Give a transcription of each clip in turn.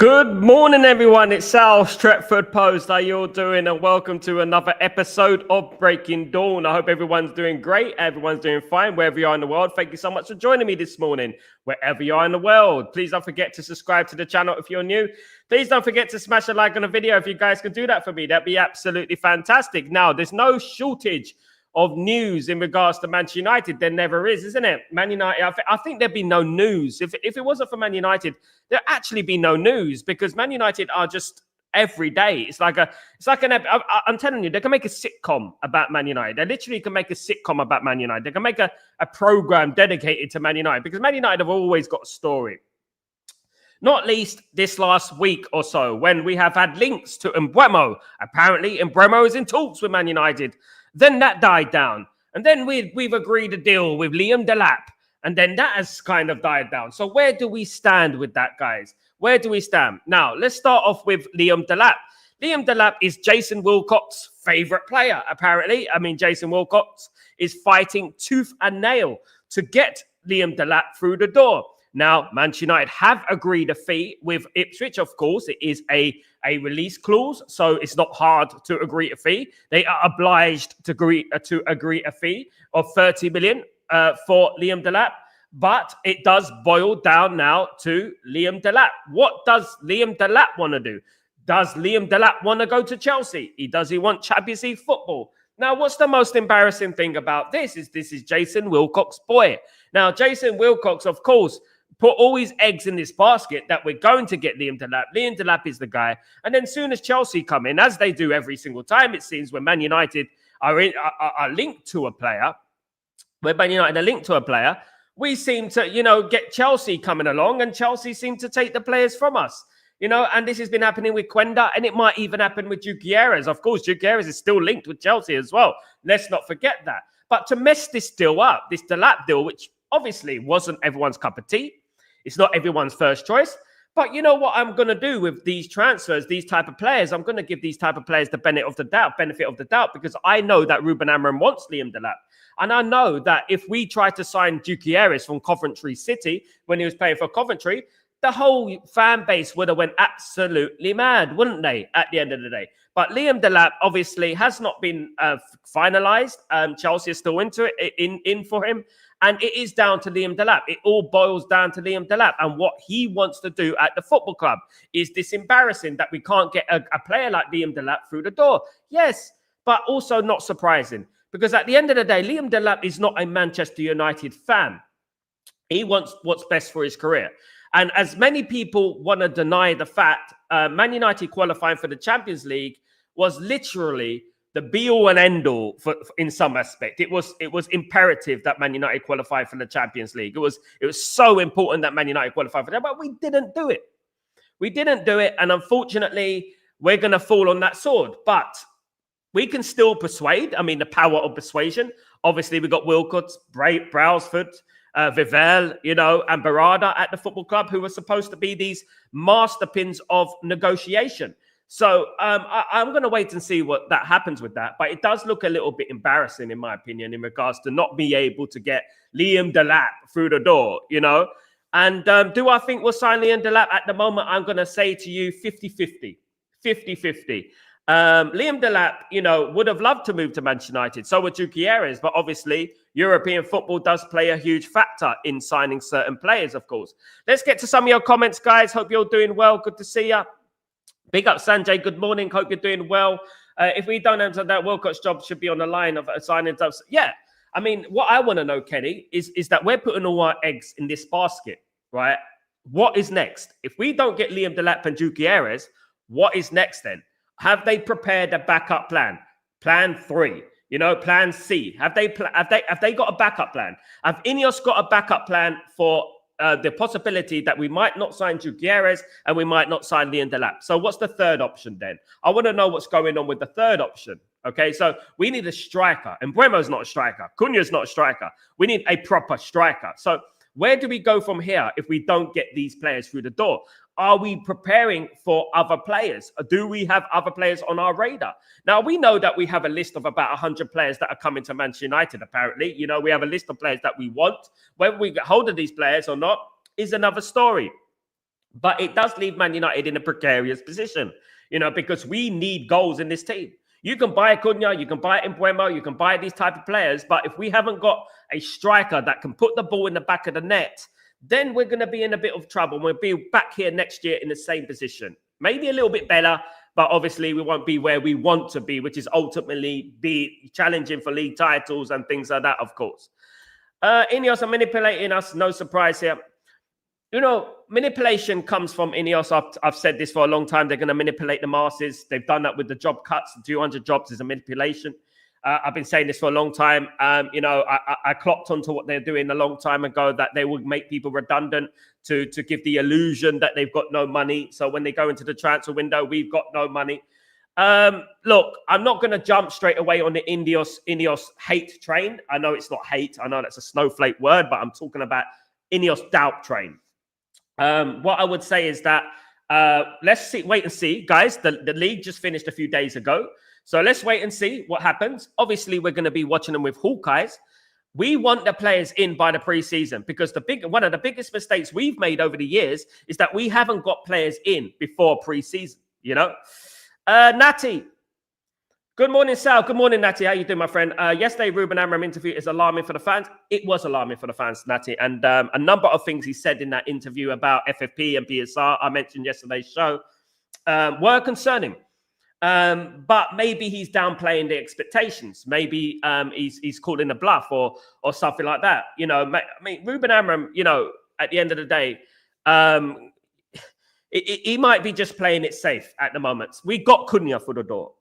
Good morning, everyone. It's Sal, Stretford Post. How you all doing? And welcome to another episode of Breaking Dawn. I hope everyone's doing great. Everyone's doing fine wherever you are in the world. Thank you so much for joining me this morning, wherever you are in the world. Please don't forget to subscribe to the channel if you're new. Please don't forget to smash a like on the video. If you guys can do that for me, that'd be absolutely fantastic. Now, there's no shortage of news in regards to Manchester United. There never is, isn't it? Man United, I think there'd be no news. If it wasn't for Man United, there'd actually be no news, because Man United are just every day. I'm telling you, they can make a sitcom about Man United. They literally can make a sitcom about Man United. They can make a program dedicated to Man United, because Man United have always got a story. Not least this last week or so, when we have had links to Mbeumo. Apparently, Mbeumo is in talks with Man United. Then that died down. And then we've agreed a deal with Liam Delap. And then that has kind of died down. So where do we stand with that, guys? Where do we stand? Now, let's start off with Liam Delap. Liam Delap is Jason Wilcox's favorite player, apparently. I mean, Jason Wilcox is fighting tooth and nail to get Liam Delap through the door. Now, Manchester United have agreed a fee with Ipswich. Of course, it is a release clause, so it's not hard to agree a fee. They are obliged to agree a fee of 30 million for Liam Delap, but it does boil down now to Liam Delap. What does Liam Delap want to do? Does Liam Delap want to go to Chelsea? Does he want Champions League football? Now, what's the most embarrassing thing about this is Jason Wilcox's boy. Now, Jason Wilcox, of course, put all his eggs in this basket that we're going to get Liam Delap. Liam Delap is the guy. And then soon as Chelsea come in, as they do every single time, it seems, when Man United are linked to a player, we seem to, get Chelsea coming along, and Chelsea seem to take the players from us. And this has been happening with Quenda, and it might even happen with Gutierrez. Of course, Gutierrez is still linked with Chelsea as well. Let's not forget that. But to mess this deal up, this Delap deal, which obviously wasn't everyone's cup of tea, it's not everyone's first choice. But you know what I'm going to do with these transfers, these type of players? I'm going to give these type of players the benefit of the doubt, because I know that Ruben Amorim wants Liam Delap. And I know that if we try to sign Gutierrez from Coventry City when he was playing for Coventry, the whole fan base would have went absolutely mad, wouldn't they, at the end of the day? But Liam Delap obviously has not been finalised. Chelsea is still into it, in for him. And it is down to Liam Delap. It all boils down to Liam Delap and what he wants to do at the football club. Is this embarrassing that we can't get a player like Liam Delap through the door? Yes, but also not surprising. Because at the end of the day, Liam Delap is not a Manchester United fan. He wants what's best for his career. And as many people want to deny the fact, Man United qualifying for the Champions League was literally the be-all and end-all in some aspect. It was imperative that Man United qualify for the Champions League. It was so important that Man United qualify for that, but we didn't do it. We didn't do it, and unfortunately, we're going to fall on that sword. But we can still persuade. I mean, the power of persuasion. Obviously, we got Wilcox, Brailsford, Vivell, and Barada at the football club, who were supposed to be these masterpins of negotiation. So I'm going to wait and see what that happens with that. But it does look a little bit embarrassing, in my opinion, in regards to not be able to get Liam Delap through the door, And do I think we'll sign Liam Delap at the moment? I'm going to say to you 50-50. 50-50. Liam Delap, would have loved to move to Manchester United. So would Gutierrez. But obviously, European football does play a huge factor in signing certain players, of course. Let's get to some of your comments, guys. Hope you're doing well. Good to see you. Big up, Sanjay. Good morning. Hope you're doing well. If we don't answer that, Wilcox job should be on the line of signing jobs. Yeah. I mean, what I want to know, Kenny, is that we're putting all our eggs in this basket, right? What is next? If we don't get Liam Delap and Gutierrez, what is next then? Have they prepared a backup plan? Plan 3, plan C. Have they got a backup plan? Have Ineos got a backup plan for the possibility that we might not sign Gutierrez and we might not sign Liam Delap? So what's the third option then? I want to know what's going on with the third option. Okay, so we need a striker. And Mbeumo's not a striker. Cunha's not a striker. We need a proper striker. So where do we go from here if we don't get these players through the door? Are we preparing for other players? Do we have other players on our radar? Now, we know that we have a list of about 100 players that are coming to Manchester United, apparently. We have a list of players that we want. Whether we get hold of these players or not is another story. But it does leave Man United in a precarious position, because we need goals in this team. You can buy Cunha, you can buy Mbeumo, you can buy these type of players, but if we haven't got a striker that can put the ball in the back of the net, then we're going to be in a bit of trouble. We'll be back here next year in the same position. Maybe a little bit better, but obviously we won't be where we want to be, which is ultimately be challenging for league titles and things like that, of course. Ineos are manipulating us, no surprise here. Manipulation comes from Ineos. I've said this for a long time. They're going to manipulate the masses. They've done that with the job cuts. 200 jobs is a manipulation. I've been saying this for a long time. I clocked onto what they're doing a long time ago, that they would make people redundant to give the illusion that they've got no money. So when they go into the transfer window, we've got no money. Look, I'm not going to jump straight away on the Ineos hate train. I know it's not hate. I know that's a snowflake word, but I'm talking about Ineos doubt train. What I would say is that let's wait and see, guys. The league just finished a few days ago. So let's wait and see what happens. Obviously, we're going to be watching them with Hawkeyes. We want the players in by the preseason, because one of the biggest mistakes we've made over the years is that we haven't got players in before preseason, Natty. Good morning, Sal. Good morning, Natty. How you doing, my friend? Yesterday, Ruben Amorim interview is alarming for the fans. It was alarming for the fans, Natty. And a number of things he said in that interview about FFP and PSR, I mentioned yesterday's show, were concerning. But maybe he's downplaying the expectations. Maybe he's calling a bluff or something like that. Ruben Amorim, at the end of the day, he might be just playing it safe at the moment. We got Cunha for the door.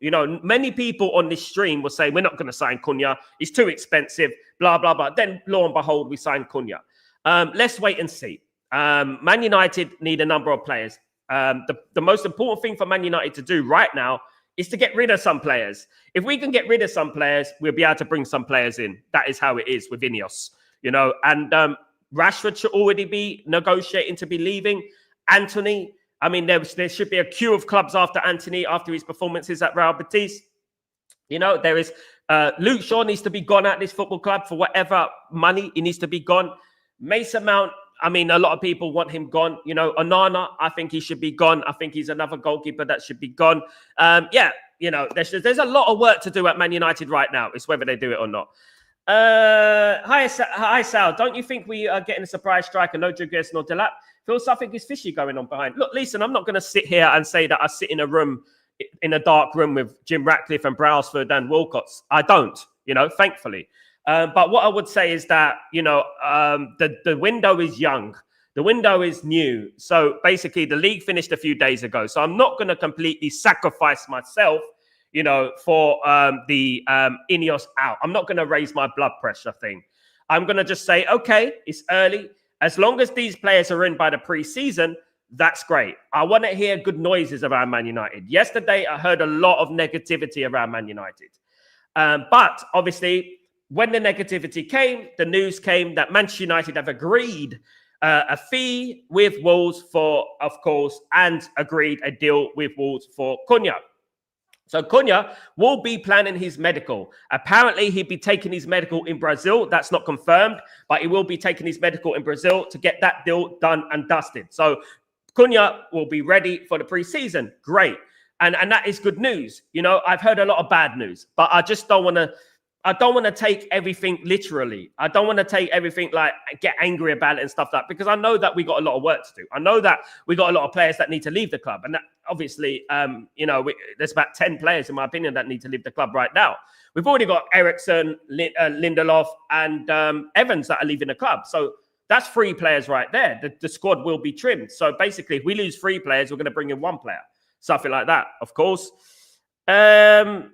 Many people on this stream will say, we're not going to sign Cunha. He's too expensive, blah, blah, blah. Then, lo and behold, we signed Cunha. Let's wait and see. Man United need a number of players. The most important thing for Man United to do right now is to get rid of some players. If we can get rid of some players, we'll be able to bring some players in. That is how it is with Ineos. And Rashford should already be negotiating to be leaving. Anthony, there should be a queue of clubs after Anthony, after his performances at Real Betis. There is Luke Shaw needs to be gone at this football club for whatever money. He needs to be gone. Mason Mount, a lot of people want him gone. Onana, I think he should be gone. I think he's another goalkeeper that should be gone. There's a lot of work to do at Man United right now. It's whether they do it or not. Hi, Sal. Don't you think we are getting a surprise striker? No Juguez nor Delap. Feels something is fishy going on behind. Look, listen, I'm not going to sit here and say that I sit in a dark room with Jim Ratcliffe and Brailsford and Wilcots. I don't, thankfully. But what I would say is that, the window is young. The window is new. So basically, the league finished a few days ago. So I'm not going to completely sacrifice myself, for the Ineos out. I'm not going to raise my blood pressure thing. I'm going to just say, okay, it's early. As long as these players are in by the preseason, that's great. I want to hear good noises around Man United. Yesterday, I heard a lot of negativity around Man United. But obviously, when the negativity came, the news came that Manchester United have agreed a fee with Wolves of course, and agreed a deal with Wolves for Cunha. So Cunha will be planning his medical. Apparently, he'd be taking his medical in Brazil. That's not confirmed, but he will be taking his medical in Brazil to get that deal done and dusted. So Cunha will be ready for the preseason. Great. And that is good news. I've heard a lot of bad news, but I just don't want to take everything literally. I don't want to take everything get angry about it and stuff like that, because I know that we got a lot of work to do. I know that we got a lot of players that need to leave the club. And that, obviously, there's about 10 players, in my opinion, that need to leave the club right now. We've already got Eriksson, Lindelof, and Evans that are leaving the club. So that's 3 players right there. The squad will be trimmed. So basically, if we lose 3 players, we're going to bring in 1 player. Something like that, of course. Let's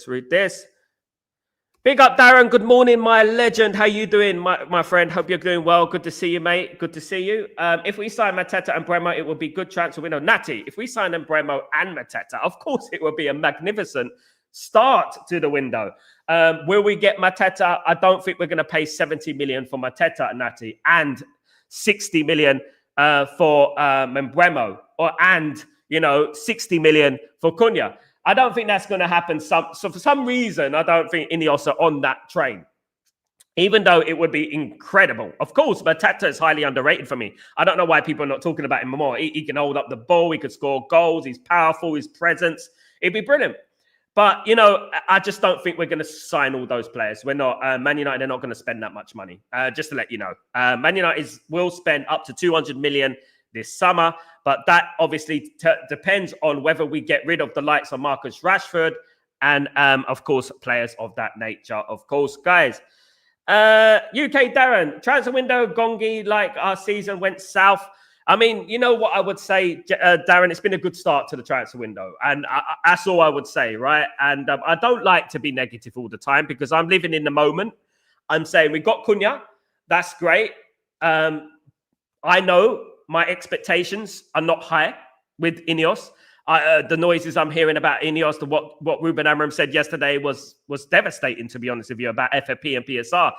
read this. Big up, Darren. Good morning, my legend. How you doing, my friend? Hope you're doing well. Good to see you, mate. Good to see you. If we sign Mateta and Mbeumo, it will be good transfer window. Natty, if we sign Mbeumo and Mateta, of course it will be a magnificent start to the window. Will we get Mateta? I don't think we're going to pay 70 million for Mateta, Natty, and 60 million for Mbeumo, and 60 million for Cunha. I don't think that's going to happen. So for some reason, I don't think Ineos are on that train. even though it would be incredible. Of course, Matata is highly underrated for me. I don't know why people are not talking about him more. He can hold up the ball. He could score goals. He's powerful. His presence. It'd be brilliant. But, you know, I just don't think we're going to sign all those players. We're not. Man United are not going to spend that much money, just to let you know. Man United will spend up to 200 million this summer. But that obviously depends on whether we get rid of the likes of Marcus Rashford and, of course, players of that nature. Of course, guys. UK Darren, transfer window, Gongi, like our season went south. I mean, you know what I would say, Darren, it's been a good start to the transfer window. And that's all I would say, right? And I don't like to be negative all the time because I'm living in the moment. I'm saying we got Cunha. That's great. I know my expectations are not high with Ineos. The noises I'm hearing about Ineos, what Ruben Amorim said yesterday was devastating, to be honest with you, about FFP and PSR.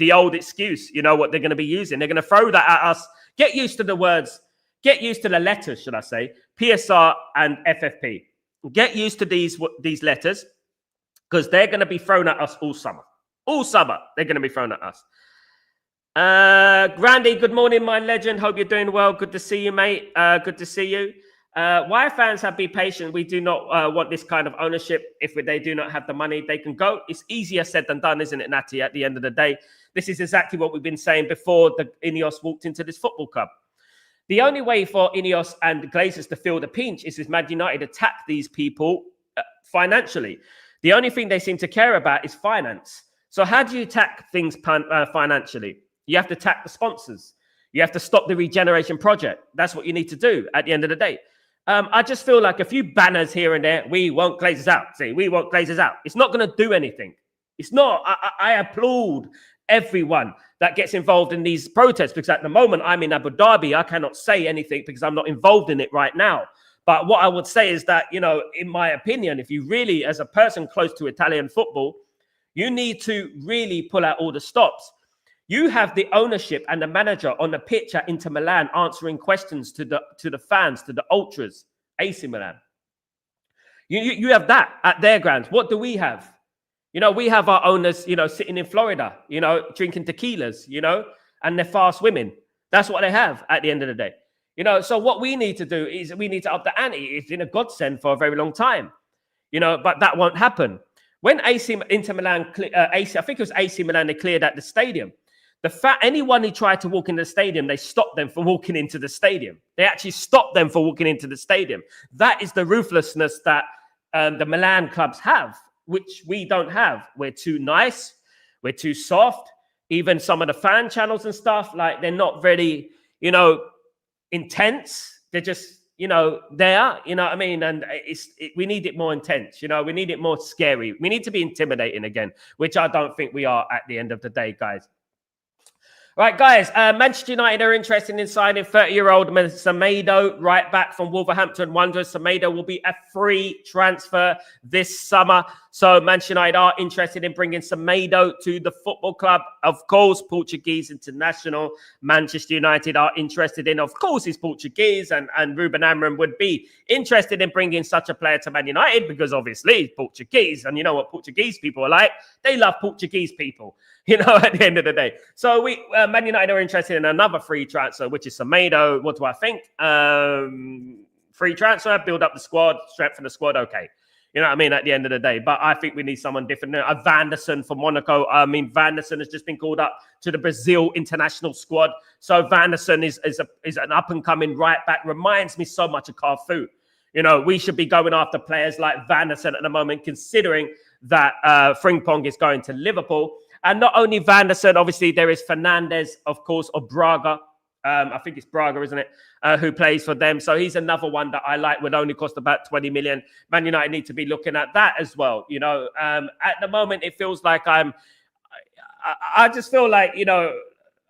The old excuse, you know what they're going to be using. They're going to throw that at us. Get used to the words. Get used to the letters, should I say. PSR and FFP. Get used to these letters because they're going to be thrown at us all summer. All summer, they're going to be thrown at us. Grandy, good morning, my legend. Hope you're doing well. Good to see you, mate. Good to see you. Why fans have been patient? We do not want this kind of ownership. If they do not have the money, they can go. It's easier said than done, isn't it, Natty? At the end of the day, this is exactly what we've been saying before the Ineos walked into this football club. The only way for Ineos and Glazers to feel the pinch is if Man United attack these people financially. The only thing they seem to care about is finance. So how do you attack things financially? You have to attack the sponsors. You have to stop the regeneration project. That's what you need to do at the end of the day. I just feel like a few banners here and there. We want Glazers out. See, we want Glazers out. It's not going to do anything. It's not. I applaud everyone that gets involved in these protests because at the moment I'm in Abu Dhabi. I cannot say anything because I'm not involved in it right now. But what I would say is that, you know, in my opinion, if you really, as a person close to Italian football, you need to really pull out all the stops. You have the ownership and the manager on the pitch at Inter Milan answering questions to the fans, to the ultras, AC Milan. You have that at their grounds. What do we have? You know, we have our owners, you know, sitting in Florida, you know, drinking tequilas, you know, and they're fast women. That's what they have at the end of the day. You know, so what we need to do is we need to up the ante. It's been a godsend for a very long time, you know, but that won't happen. When Inter Milan, I think it was AC Milan, they cleared out the stadium. Anyone who tried to walk into the stadium, they stopped them from walking into the stadium. They actually stopped them from walking into the stadium. That is the ruthlessness that the Milan clubs have, which we don't have. We're too nice. We're too soft. Even some of the fan channels and stuff, like they're not very, you know, intense. They're just, you know, there, you know what I mean? And we need it more intense, you know, we need it more scary. We need to be intimidating again, which I don't think we are at the end of the day, guys. Right, guys, Manchester United are interested in signing 30-year-old Semedo, right back from Wolverhampton Wanderers. Semedo will be a free transfer this summer. So Manchester United are interested in bringing Semedo to the football club. Of course, Portuguese international. Manchester United are interested in, of course, he's Portuguese. And Ruben Amorim would be interested in bringing such a player to Man United because obviously he's Portuguese. And you know what Portuguese people are like? They love Portuguese people, you know, at the end of the day. So Man United are interested in another free transfer, which is Semedo. What do I think? Free transfer, build up the squad, strengthen the squad. Okay. You know what I mean? At the end of the day. But I think we need someone different. Van der Sar from Monaco. I mean, Van der Sar has just been called up to the Brazil international squad. So Van der Sar is an up-and-coming right back. Reminds me so much of Carfu. You know, we should be going after players like Van der Sar at the moment, considering that Frimpong is going to Liverpool. And not only Van der Sar, obviously, there is Fernandes, of course, of Braga. I think it's Braga, isn't it? Who plays for them. So he's another one that I like, would only cost about 20 million. Man United need to be looking at that as well. You know, at the moment, it feels like I just feel like, you know,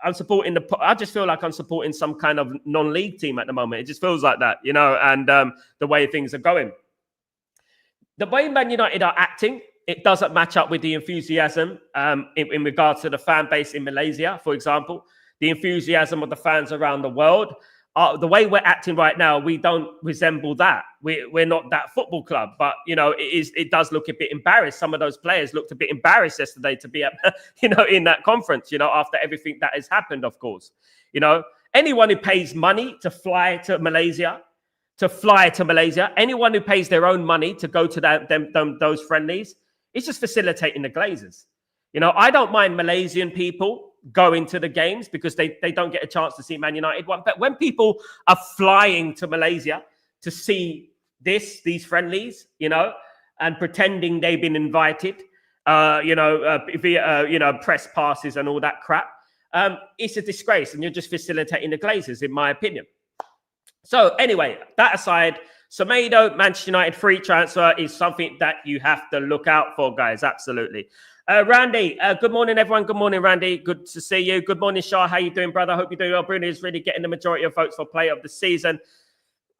I just feel like I'm supporting some kind of non-league team at the moment. It just feels like that, you know, and the way things are going. The way Man United are acting, it doesn't match up with the enthusiasm in regards to the fan base in Malaysia, for example. The enthusiasm of the fans around the world. the way we're acting right now, we don't resemble that. We're not that football club, but it does look a bit embarrassed. Some of those players looked a bit embarrassed yesterday to be at, in that conference, after everything that has happened, of course. Anyone who pays money to fly to Malaysia, anyone who pays their own money to go to those friendlies, it's just facilitating the Glazers. I don't mind Malaysian people going to the games because they don't get a chance to see Man United one. But when people are flying to Malaysia to see these friendlies, and pretending they've been invited, via press passes and all that crap, it's a disgrace, and you're just facilitating the Glazers, in my opinion. So anyway, that aside, Semedo, Manchester United free transfer is something that you have to look out for, guys. Absolutely. Randy, good morning, everyone. Good morning, Randy. Good to see you. Good morning, Shah. How you doing, brother? Hope you're doing well. Bruno is really getting the majority of votes for player of the season.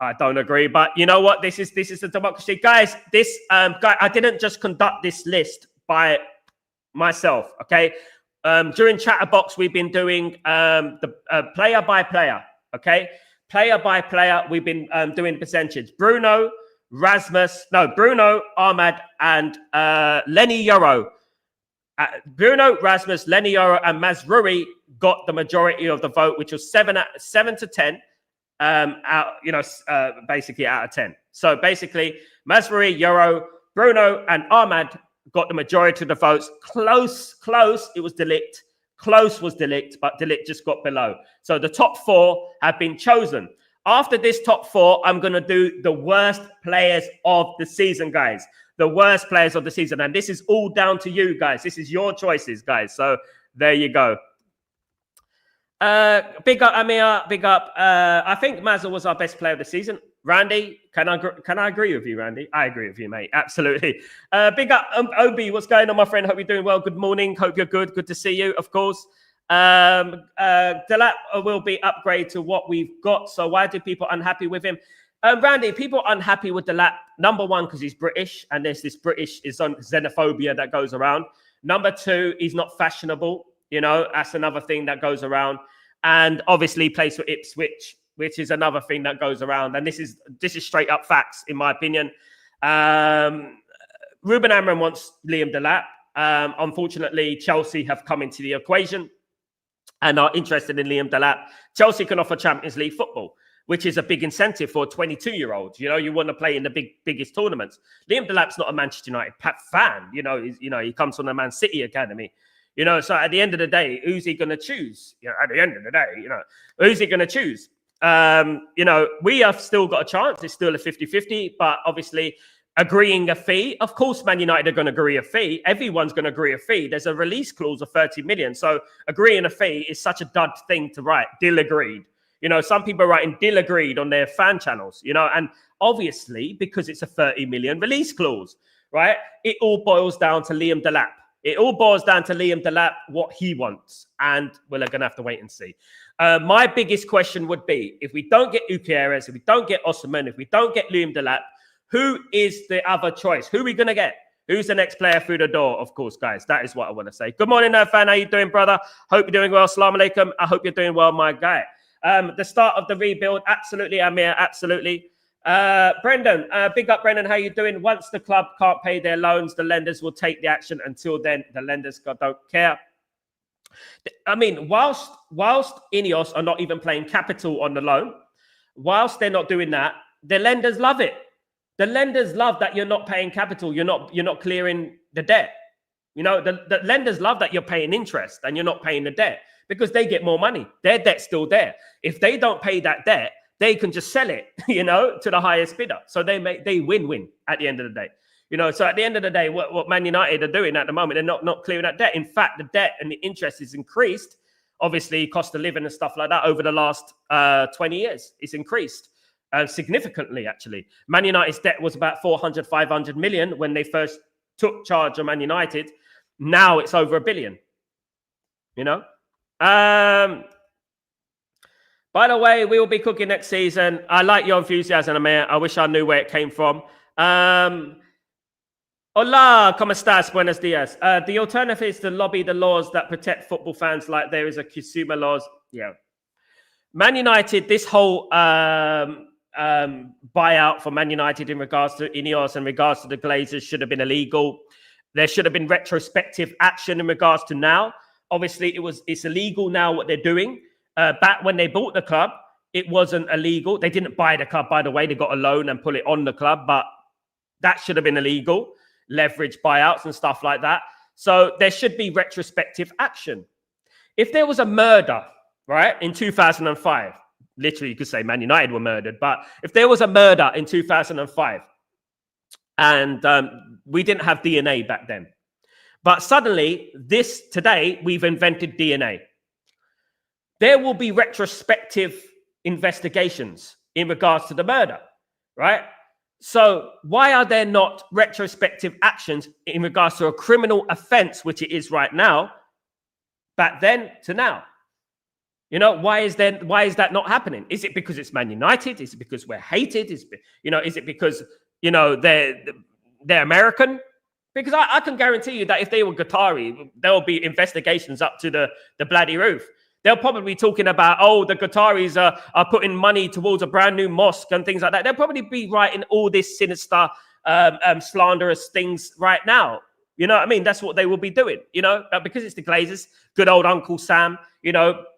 I don't agree, but you know what? This is the democracy, guys. I didn't just conduct this list by myself. Okay, during Chatterbox, we've been doing the player by player. Okay, player by player, we've been doing percentage. Bruno, Ahmad, and Lenny Yoro. Bruno, Rasmus, Lenny Yoro, and Mazrui got the majority of the vote, which was 7 to 10. Basically out of 10. So basically, Mazrui, Yoro, Bruno, and Ahmad got the majority of the votes. Close. It was Delap. Close was Delap, but Delap just got below. So the top 4 have been chosen. After this top 4, I'm going to do the worst players of the season, guys. The worst players of the season. And this is all down to you, guys. This is your choices, guys. So there you go. Big up, Amir. Big up. I think Mazza was our best player of the season. Randy, can I agree with you, Randy? I agree with you, mate. Absolutely. Big up, Obi. What's going on, my friend? Hope you're doing well. Good morning. Hope you're good. Good to see you, of course. Delap will be upgraded to what we've got. So why do people unhappy with him? Randy, people unhappy with Delap. Number 1, because he's British, and there's this British xenophobia that goes around. Number 2, he's not fashionable. That's another thing that goes around. And obviously plays for Ipswich, which is another thing that goes around. And this is straight up facts, in my opinion. Ruben Amorim wants Liam Delap. Unfortunately, Chelsea have come into the equation and are interested in Liam Delap. Chelsea can offer Champions League football, which is a big incentive for a 22-year-old. You want to play in the biggest tournaments. Liam Delap's not a Manchester United fan. He comes from the Man City academy. So at the end of the day, who's he going to choose? At the end of the day, who's he going to choose? We have still got a chance. It's still a 50-50, but obviously agreeing a fee. Of course, Man United are going to agree a fee. Everyone's going to agree a fee. There's a release clause of 30 million. So agreeing a fee is such a dud thing to write. Deal agreed. Some people are writing deal agreed on their fan channels, and obviously because it's a 30 million release clause, right? It all boils down to Liam Delap. It all boils down to Liam Delap, what he wants. And we're going to have to wait and see. My biggest question would be, if we don't get Gutierrez, if we don't get Osimhen, if we don't get Liam Delap, who is the other choice? Who are we going to get? Who's the next player through the door? Of course, guys, that is what I want to say. Good morning, fan. How you doing, brother? Hope you're doing well. Assalamu alaikum. I hope you're doing well, my guy. The start of the rebuild. Absolutely, Amir. Absolutely. Brendan, big up, Brendan. How you doing? Once the club can't pay their loans, the lenders will take the action. Until then, the lenders don't care. I mean, whilst Ineos are not even playing capital on the loan, whilst they're not doing that, the lenders love it. The lenders love that you're not paying capital. You're not clearing the debt. The lenders love that you're paying interest and you're not paying the debt because they get more money. Their debt's still there. If they don't pay that debt, they can just sell it, to the highest bidder. So they win-win at the end of the day. So at the end of the day, what Man United are doing at the moment, they're not clearing that debt. In fact, the debt and the interest is increased. Obviously, cost of living and stuff like that over the last 20 years. It's increased significantly, actually. Man United's debt was about 400, 500 million when they first took charge of Man United. Now it's over $1 billion. By the way, we will be cooking next season. I like your enthusiasm, Amir. I wish I knew where it came from. Hola, ¿cómo estás? Buenos días. The alternative is to lobby the laws that protect football fans like there is a consumer laws. Yeah. Man United, this whole buyout for Man United in regards to Ineos and regards to the Glazers should have been illegal. There should have been retrospective action in regards to now. Obviously, it's illegal now what they're doing. Back when they bought the club, it wasn't illegal. They didn't buy the club, by the way. They got a loan and put it on the club, but that should have been illegal. Leverage buyouts and stuff like that. So there should be retrospective action. If there was a murder, right, in 2005, literally you could say Man United were murdered, but if there was a murder in 2005 and we didn't have DNA back then, but suddenly today we've invented DNA, there will be retrospective investigations in regards to the murder, right? So why are there not retrospective actions in regards to a criminal offense, which it is right now, back then to now? You know, why is that not happening? Is it because it's Man United? Is it because we're hated? Is it because, they're American? Because I can guarantee you that if they were Qatari, there will be investigations up to the bloody roof. They'll probably be talking about, the Qataris are putting money towards a brand new mosque and things like that. They'll probably be writing all this sinister, slanderous things right now. You know what I mean? That's what they will be doing, because it's the Glazers, good old Uncle Sam,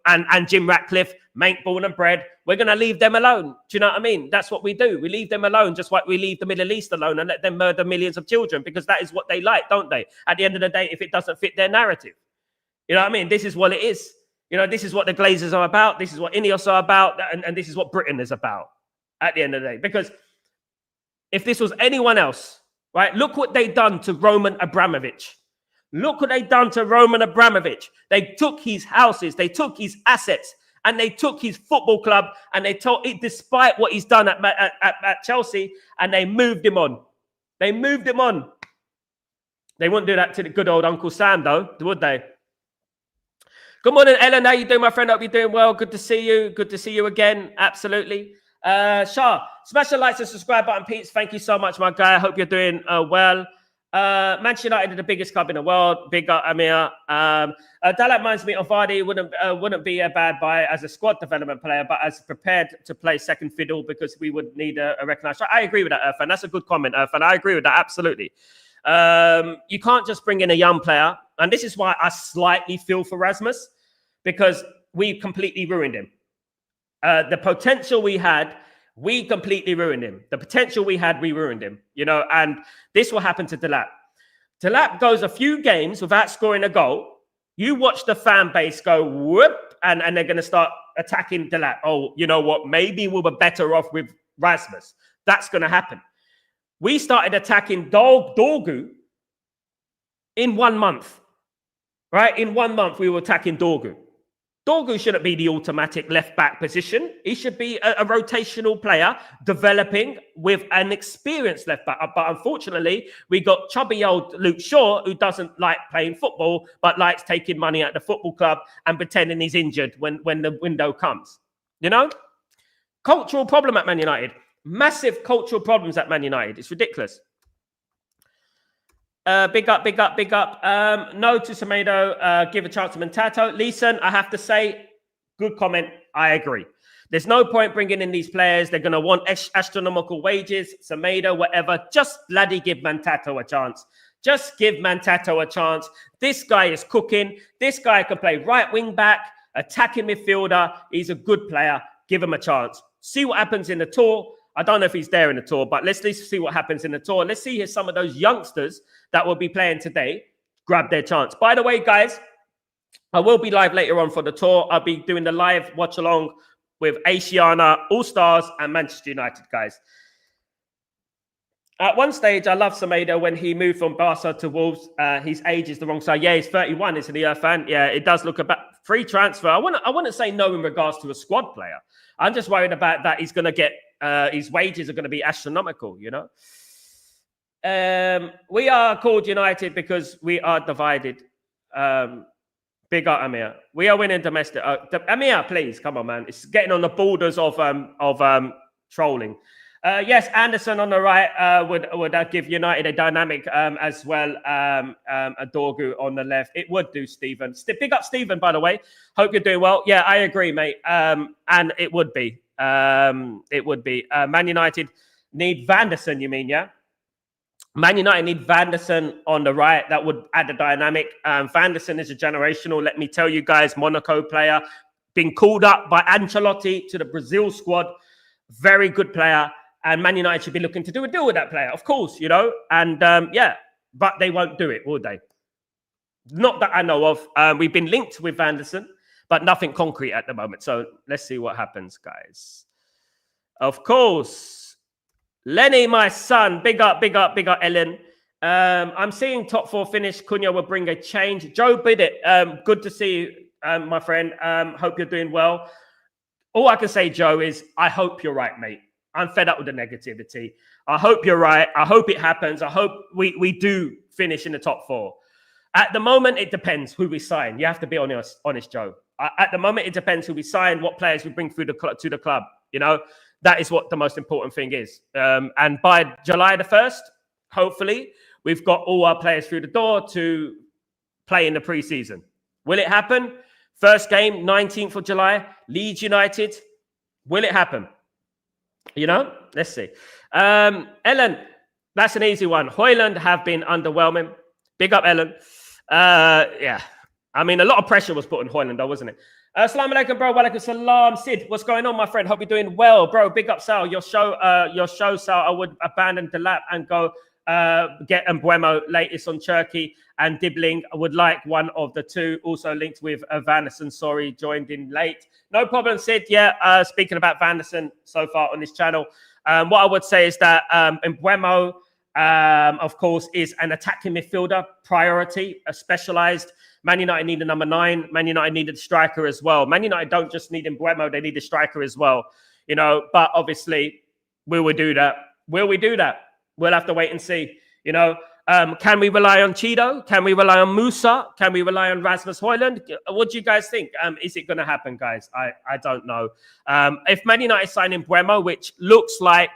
and Jim Ratcliffe, mate born and bred. We're going to leave them alone. Do you know what I mean? That's what we do. We leave them alone, just like we leave the Middle East alone and let them murder millions of children, because that is what they like, don't they? At the end of the day, if it doesn't fit their narrative. You know what I mean? This is what it is. This is what the Glazers are about. This is what Ineos are about. And this is what Britain is about at the end of the day. Because if this was anyone else, right? Look what they done to Roman Abramovich. Look what they done to Roman Abramovich. They took his houses, they took his assets, and they took his football club, and they told it, despite what he's done at Chelsea, and they moved him on. They moved him on. They wouldn't do that to the good old Uncle Sam, though, would they? Good morning, Ellen. How you doing, my friend? Hope you're doing well. Good to see you. Good to see you again. Absolutely. Shah, smash the likes and subscribe button, Pete. Thank you so much, my guy. I hope you're doing well. Manchester United are the biggest club in the world. Big up, Amir. Delap reminds me of Vardy. Wouldn't be a bad buy as a squad development player, but as prepared to play second fiddle because we would need a recognised. I agree with that, Irfan. That's a good comment, Irfan. I agree with that, absolutely. You can't just bring in a young player. And this is why I slightly feel for Rasmus, because we completely ruined him. The potential we had, we completely ruined him. The potential we had, we ruined him. And this will happen to Delap. Delap goes a few games without scoring a goal. You watch the fan base go whoop, and they're going to start attacking Delap. Oh, you know what? Maybe we were better off with Rasmus. That's going to happen. We started attacking Dorgu in 1 month. Right? In 1 month, we were attacking Dorgu. Dorgu shouldn't be the automatic left-back position. He should be a rotational player developing with an experienced left-back. But unfortunately, we got chubby old Luke Shaw, who doesn't like playing football, but likes taking money at the football club and pretending he's injured when the window comes. Cultural problem at Man United. Massive cultural problems at Man United. It's ridiculous. Big up. No to Semedo. Give a chance to Mentato. Leeson, I have to say, good comment. I agree. There's no point bringing in these players. They're going to want astronomical wages. Semedo, whatever. Just bloody give Mentato a chance. Just give Mentato a chance. This guy is cooking. This guy can play right wing back, attacking midfielder. He's a good player. Give him a chance. See what happens in the tour. I don't know if he's there in the tour, but let's see what happens in the tour. Let's see if some of those youngsters that will be playing today grab their chance. By the way, guys, I will be live later on for the tour. I'll be doing the live watch along with Asiana, All Stars, and Manchester United, guys. At one stage, I loved Semedo when he moved from Barca to Wolves. His age is the wrong side. Yeah, he's 31, isn't he, Irfan? Yeah, it does look about free transfer. I wouldn't say no in regards to a squad player. I'm just worried about that he's going to get his wages are going to be astronomical, We are called United because we are divided. Big up, Amir. We are winning domestic. Amir, please, come on, man. It's getting on the borders of trolling. Yes, Anderson on the right would give United a dynamic as well. Adorgu on the left. It would do, Stephen. Pick up Stephen, by the way. Hope you're doing well. Yeah, I agree, mate. And it would be. It would be. Man United need Vanderson, you mean, yeah? Man United need Vanderson on the right. That would add a dynamic. Vanderson is a generational, let me tell you guys, Monaco player. Been called up by Ancelotti to the Brazil squad. Very good player. And Man United should be looking to do a deal with that player, of course, you know. And yeah, but they won't do it, will they? Not that I know of. We've been linked with Vanderson, but nothing concrete at the moment. So let's see what happens, guys. Of course. Lenny, my son, big up, Ellen. I'm seeing top 4 finish. Cunha will bring a change. Joe Bidit, good to see you, my friend. Hope you're doing well. All I can say, Joe, is I hope you're right, mate. I'm fed up with the negativity. I hope you're right. I hope it happens. I hope we do finish in the top 4. At the moment, it depends who we sign. You have to be honest, Joe. At the moment, it depends who we sign, what players we bring through to the club. You know, that is what the most important thing is. And by July the 1st, hopefully, we've got all our players through the door to play in the preseason. Will it happen? First game, 19th of July, Leeds United. Will it happen? You know, let's see. Ellen, that's an easy one. Højlund have been underwhelming. Big up, Ellen. Yeah, I mean, a lot of pressure was put on Højlund, though, wasn't it? Assalamu alaikum, bro. Walaikum salam. Sid, what's going on, my friend? Hope you're doing well, bro. Big up, Sal. Your show, Sal. I would abandon Delap and go get Mbuemo latest on Turkey and Dibbling. I would like one of the two. Also linked with Vanderson. Sorry, joined in late. No problem, Sid. Yeah, speaking about Vanderson so far on this channel, what I would say is that Mbuemo, of course, is an attacking midfielder priority, a specialized. Man United need a number 9. Man United needed a striker as well. Man United don't just need Mbuemo, they need a striker as well. You know, but obviously, will we do that? Will we do that? We'll have to wait and see. You know, can we rely on Cheeto? Can we rely on Musa? Can we rely on Rasmus Højlund? What do you guys think? Is it going to happen, guys? I don't know. If Man United sign Mbuemo, which looks like,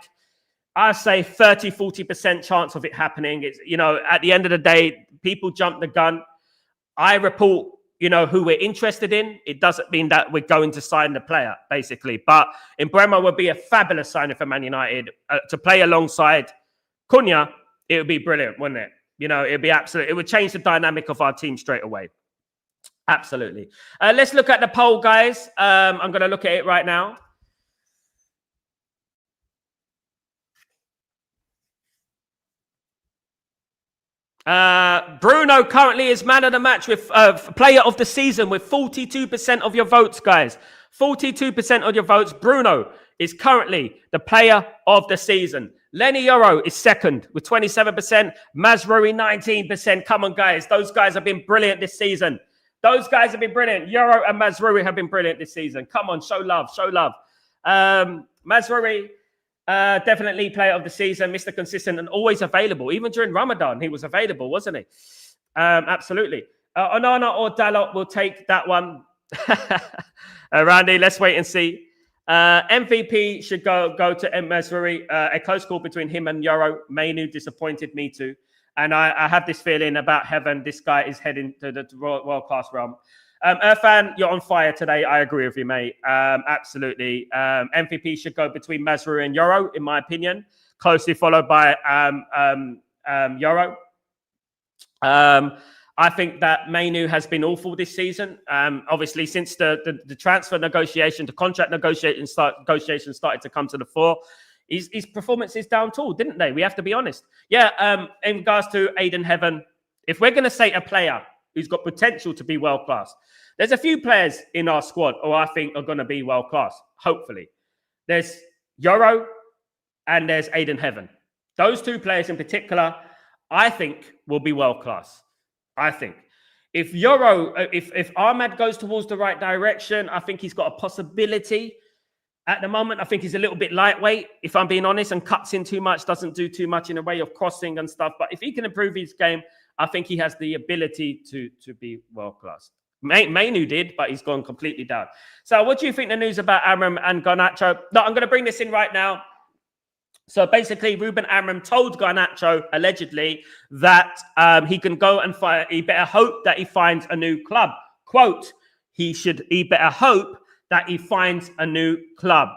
I say 30-40% chance of it happening. It's, you know, at the end of the day, people jump the gun. I report, you know, who we're interested in. It doesn't mean that we're going to sign the player, basically. But Mbuemo would be a fabulous signing for Man United to play alongside Cunha. It would be brilliant, wouldn't it? You know, it'd be absolute. It would change the dynamic of our team straight away. Absolutely. Let's look at the poll, guys. I'm going to look at it right now. Bruno currently is man of the match with player of the season with 42% of your votes, guys. 42% of your votes. Bruno is currently the player of the season. Lenny Yoro is second with 27%. Mazraoui 19%. Come on, guys. Those guys have been brilliant this season. Those guys have been brilliant. Yoro and Mazraoui have been brilliant this season. Come on, show love. Show love. Mazraoui, definitely player of the season, Mr. Consistent and always available. Even during Ramadan, he was available, wasn't he? Absolutely. Onana or Dalot will take that one. Randy, let's wait and see. MVP should go to Mazraoui. A close call between him and Yoro. Mainu disappointed me too. And I have this feeling about heaven. This guy is heading to the world-class realm. Irfan, you're on fire today. I agree with you, mate. Absolutely. MVP should go between Mazraoui and Yoro, in my opinion. Closely followed by Yoro. I think that Mainu has been awful this season. Obviously, since the transfer negotiation, the contract negotiation started to come to the fore, his performance is down too, didn't they? We have to be honest. Yeah, in regards to Aiden Heaven, if we're going to say a player who's got potential to be world-class, there's a few players in our squad who I think are going to be world-class, hopefully. There's Yoro and there's Aiden Heaven. Those two players in particular, I think, will be world-class. I think. If Yoro, if Ahmad goes towards the right direction, I think he's got a possibility. At the moment, I think he's a little bit lightweight, if I'm being honest, and cuts in too much, doesn't do too much in the way of crossing and stuff. But if he can improve his game, I think he has the ability to be world-class. Mainu did, but he's gone completely down. So what do you think the news about Amorim and Garnacho? No, I'm going to bring this in right now. So basically, Ruben Amorim told Garnacho, allegedly, that he can go and find, he better hope that he finds a new club. Quote, he better hope that he finds a new club.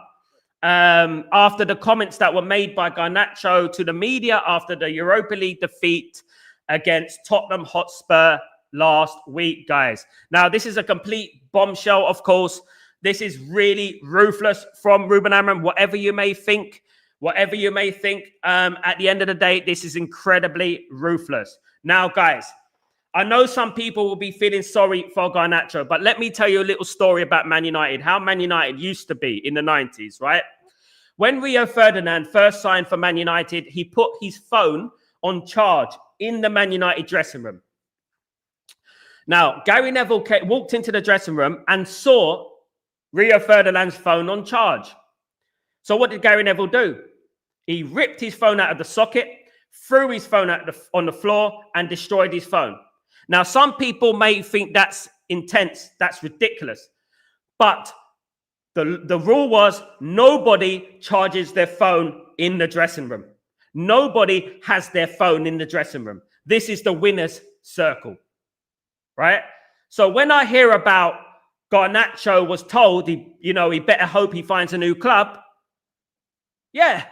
After the comments that were made by Garnacho to the media after the Europa League defeat against Tottenham Hotspur last week, guys. Now, this is a complete bombshell, of course. This is really ruthless from Ruben Amorim, whatever you may think. Whatever you may think, at the end of the day, this is incredibly ruthless. Now, guys, I know some people will be feeling sorry for Garnacho, but let me tell you a little story about Man United, how Man United used to be in the 90s, right? When Rio Ferdinand first signed for Man United, he put his phone on charge in the Man United dressing room. Now, Gary Neville walked into the dressing room and saw Rio Ferdinand's phone on charge. So what did Gary Neville do? He ripped his phone out of the socket, threw his phone on the floor, and destroyed his phone. Now, some people may think that's intense, that's ridiculous. But the rule was nobody charges their phone in the dressing room. Nobody has their phone in the dressing room. This is the winner's circle, right? So when I hear about Garnacho was told, he better hope he finds a new club. Yeah,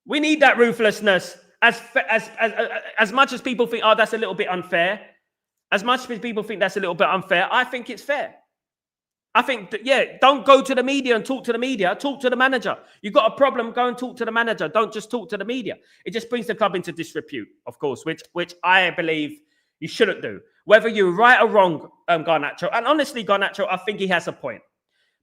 we need that ruthlessness. As much as people think, oh, that's a little bit unfair. As much as people think that's a little bit unfair, I think it's fair. I think that, yeah, don't go to the media and talk to the media. Talk to the manager. You've got a problem, go and talk to the manager. Don't just talk to the media. It just brings the club into disrepute, of course, which I believe you shouldn't do. Whether you're right or wrong, Garnacho, and honestly, Garnacho, I think he has a point.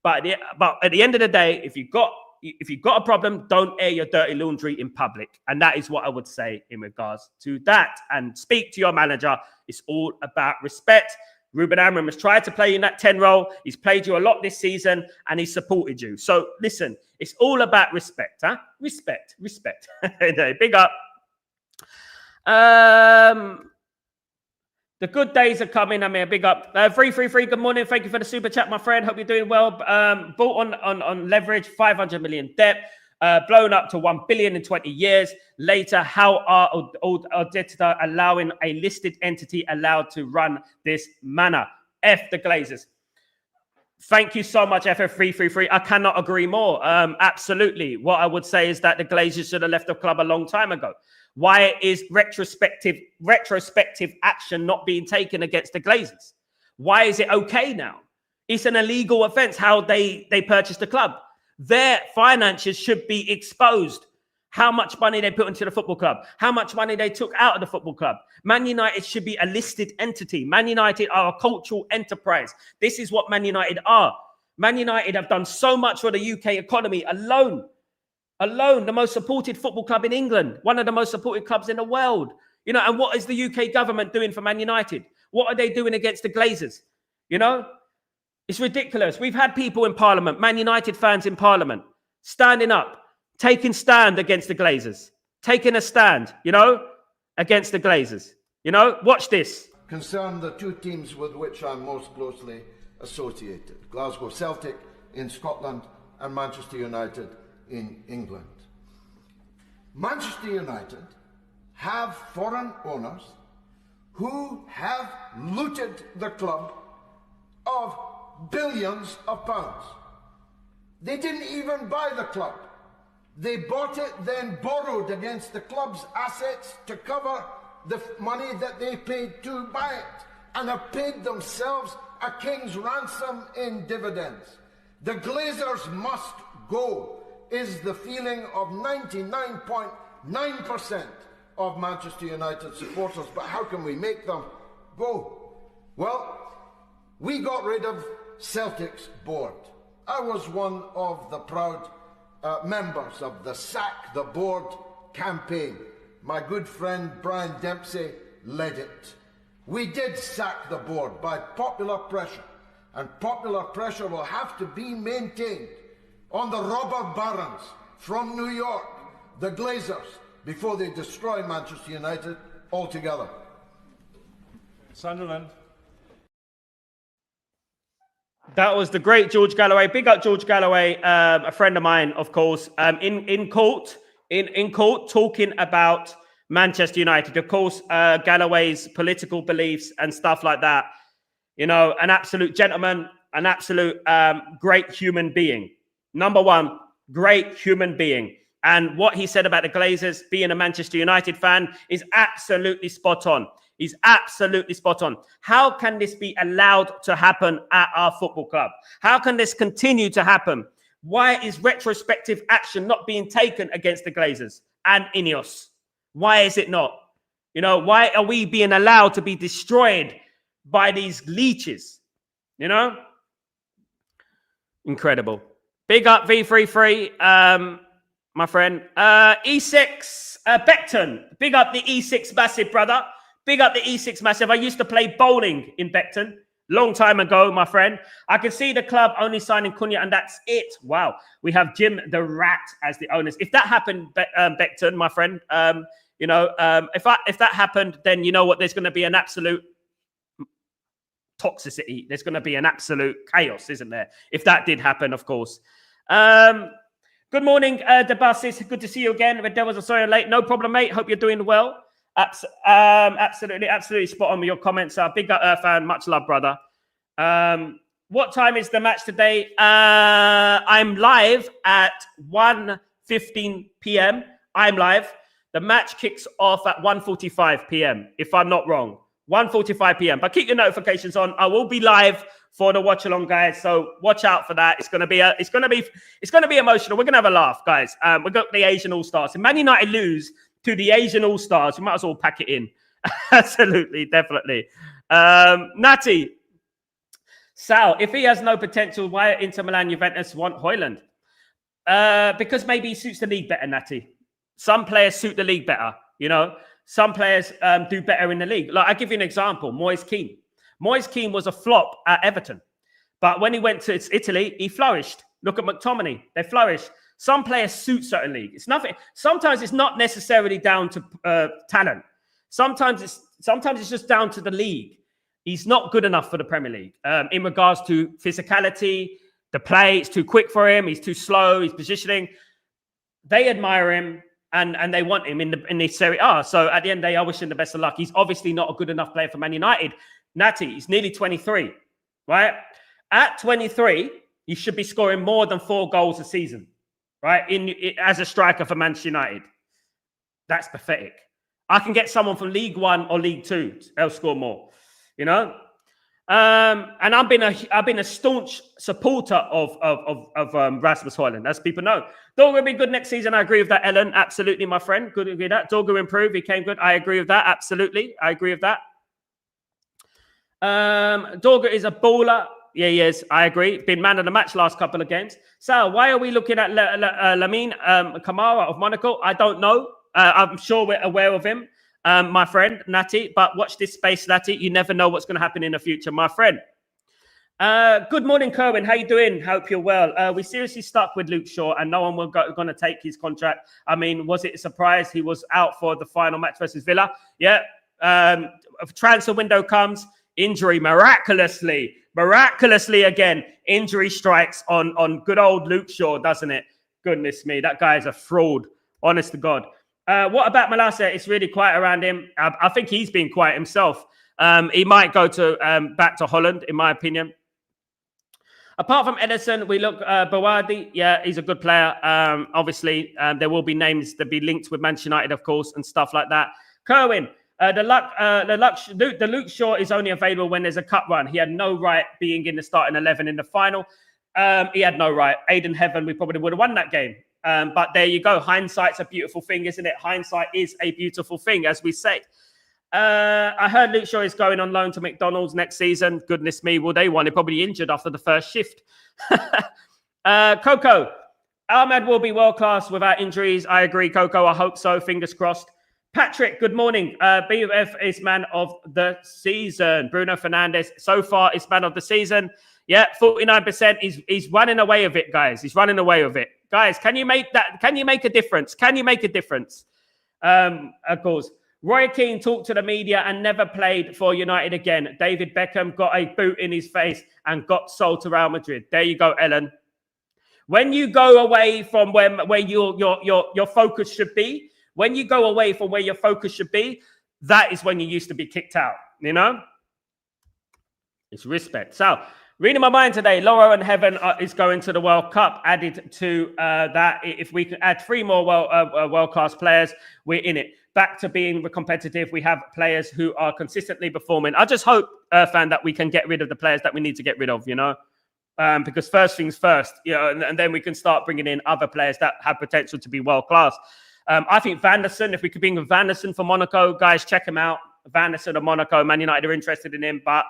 But at the end of the day, if you've got a problem, don't air your dirty laundry in public. And that is what I would say in regards to that. And speak to your manager. It's all about respect. Ruben Amorim has tried to play in that 10 role. He's played you a lot this season and he's supported you. So listen, it's all about respect, huh? Respect. Big up. The good days are coming. I mean, big up. 333, good morning. Thank you for the super chat, my friend. Hope you're doing well. Bought on leverage, 500 million debt, blown up to 1 billion in 20 years. Later, how are auditor allowing a listed entity allowed to run this manner? F the Glazers. Thank you so much, FF333. I cannot agree more. Absolutely. What I would say is that the Glazers should have left the club a long time ago. Why is retrospective action not being taken against the Glazers? Why is it okay now? It's an illegal offense how they purchased the club. Their finances should be exposed. How much money they put into the football club, how much money they took out of the football club. Man United should be a listed entity. Man United are a cultural enterprise. This is what Man United are. Man United have done so much for the UK economy alone, the most supported football club in England, one of the most supported clubs in the world. You know, and what is the UK government doing for Man United? What are they doing against the Glazers? You know, it's ridiculous. We've had people in Parliament, Man United fans in Parliament, standing up, taking stand against the Glazers, taking a stand, against the Glazers. Watch this. Concern the two teams with which I'm most closely associated, Glasgow Celtic in Scotland and Manchester United in England. Manchester United have foreign owners who have looted the club of billions of pounds. They didn't even buy the club. They bought it, then borrowed against the club's assets to cover the money that they paid to buy it, and have paid themselves a king's ransom in dividends. The Glazers must go, is the feeling of 99.9% of Manchester United supporters. But how can we make them go? Well, we got rid of Celtic's board. I was one of the proud members of the Sack the Board campaign. My good friend Brian Dempsey led it. We did sack the board by popular pressure, and popular pressure will have to be maintained on the robber barons from New York, the Glazers, before they destroy Manchester United altogether. Sunderland. That was the great George Galloway. Big up George Galloway, a friend of mine, of course. In court, in court talking about Manchester United. Of course, Galloway's political beliefs and stuff like that. You know, an absolute gentleman, an absolute great human being. Number one, great human being. And what he said about the Glazers being a Manchester United fan is absolutely spot on. He's absolutely spot on. How can this be allowed to happen at our football club? How can this continue to happen? Why is retrospective action not being taken against the Glazers and Ineos? Why is it not? You know, why are we being allowed to be destroyed by these leeches? You know? Incredible. Big up V33, my friend. E6, Beckton. Big up the E6 massive, brother. Big up the E6 massive. I used to play bowling in Beckton. Long time ago, my friend. I can see the club only signing Cunha, and that's it. Wow. We have Jim the Rat as the owners. If that happened, Beckton, my friend, you know, if that happened, then you know what? There's going to be an absolute toxicity. There's going to be an absolute chaos, isn't there? If that did happen, of course. Good morning, Debassis. Good to see you again. Red Devils are sorry late. No problem, mate. Hope you're doing well. Absolutely spot on with your comments. Big up, fan. Much love, brother. What time is the match today? I'm live at 1:15 p.m. I'm live. The match kicks off at 1:45 p.m. if I'm not wrong. 1:45 p.m. But keep your notifications on. I will be live for the watch along, guys. So watch out for that. It's gonna be emotional. We're gonna have a laugh, guys. We've got the Asian All Stars. If Man United lose to the Asian All Stars, we might as well pack it in. Absolutely, definitely. Natty, Sal, if he has no potential, why Inter Milan, Juventus want Højlund? Because maybe he suits the league better, Natty. Some players suit the league better, you know. Some players do better in the league. Like, I'll give you an example. Moise Kean. Moise Kean was a flop at Everton. But when he went to Italy, he flourished. Look at McTominay. They flourished. Some players suit certain leagues. It's nothing. Sometimes it's not necessarily down to talent. Sometimes it's just down to the league. He's not good enough for the Premier League in regards to physicality, the play. It's too quick for him. He's too slow. He's positioning. They admire him and they want him in the Serie A. So at the end of the day, I wish him the best of luck. He's obviously not a good enough player for Man United. Natty, he's nearly 23, right? At 23, he should be scoring more than 4 goals a season, right? As a striker for Manchester United. That's pathetic. I can get someone from League One or League Two. They'll score more, you know? And I've been a staunch supporter of Rasmus Højlund, as people know. Dorgu will be good next season. I agree with that, Ellen. Absolutely, my friend. Good to agree with that. Dorgu improved. He came good. I agree with that. Absolutely. I agree with that. Dorgu is a baller. Yeah, he is. I agree. Been man of the match last couple of games. So why are we looking at Lamine Camara of Monaco? I don't know. I'm sure we're aware of him. My friend, Natty, but watch this space, Natty. You never know what's going to happen in the future, my friend. Good morning, Kerwin. How you doing? Hope you're well. We seriously stuck with Luke Shaw and no one was going to take his contract. I mean, was it a surprise he was out for the final match versus Villa? Yeah. Transfer window comes, injury miraculously again. Injury strikes on good old Luke Shaw, doesn't it? Goodness me, that guy is a fraud. Honest to God. What about Malacia? It's really quiet around him. I think he's been quiet himself. He might go to back to Holland, in my opinion. Apart from Edison, we look Bawardi. Yeah, he's a good player. Obviously, there will be names that be linked with Manchester United, of course, and stuff like that. Kerwin, the Luke Shaw is only available when there's a cup run. He had no right being in the starting 11 in the final. He had no right. Aiden Heaven, we probably would have won that game. But there you go. Hindsight's a beautiful thing, isn't it? Hindsight is a beautiful thing, as we say. I heard Luke Shaw is going on loan to McDonald's next season. Goodness me, will they want? He's probably injured after the first shift. Coco, Ahmed will be world-class without injuries. I agree, Coco. I hope so. Fingers crossed. Patrick, good morning. BUF is man of the season. Bruno Fernandes, so far, is man of the season. Yeah, 49%. He's running away with it, guys. He's running away with it. Guys, can you make that? Can you make a difference? Can you make a difference? Of course. Roy Keane talked to the media and never played for United again. David Beckham got a boot in his face and got sold to Real Madrid. There you go, Ellen. When you go away from where your focus should be, when you go away from where your focus should be, that is when you used to be kicked out, you know? It's respect. So, reading my mind today, Laurel and Heaven is going to the World Cup. Added to that, if we can add 3 more world-class players, we're in it. Back to being competitive. We have players who are consistently performing. I just hope, Irfan, that we can get rid of the players that we need to get rid of, you know? Because first things first, you know, and then we can start bringing in other players that have potential to be world-class. I think Van der Sar, if we could bring Van der Sar for Monaco, guys, check him out. Van der Sar of Monaco, Man United are interested in him. But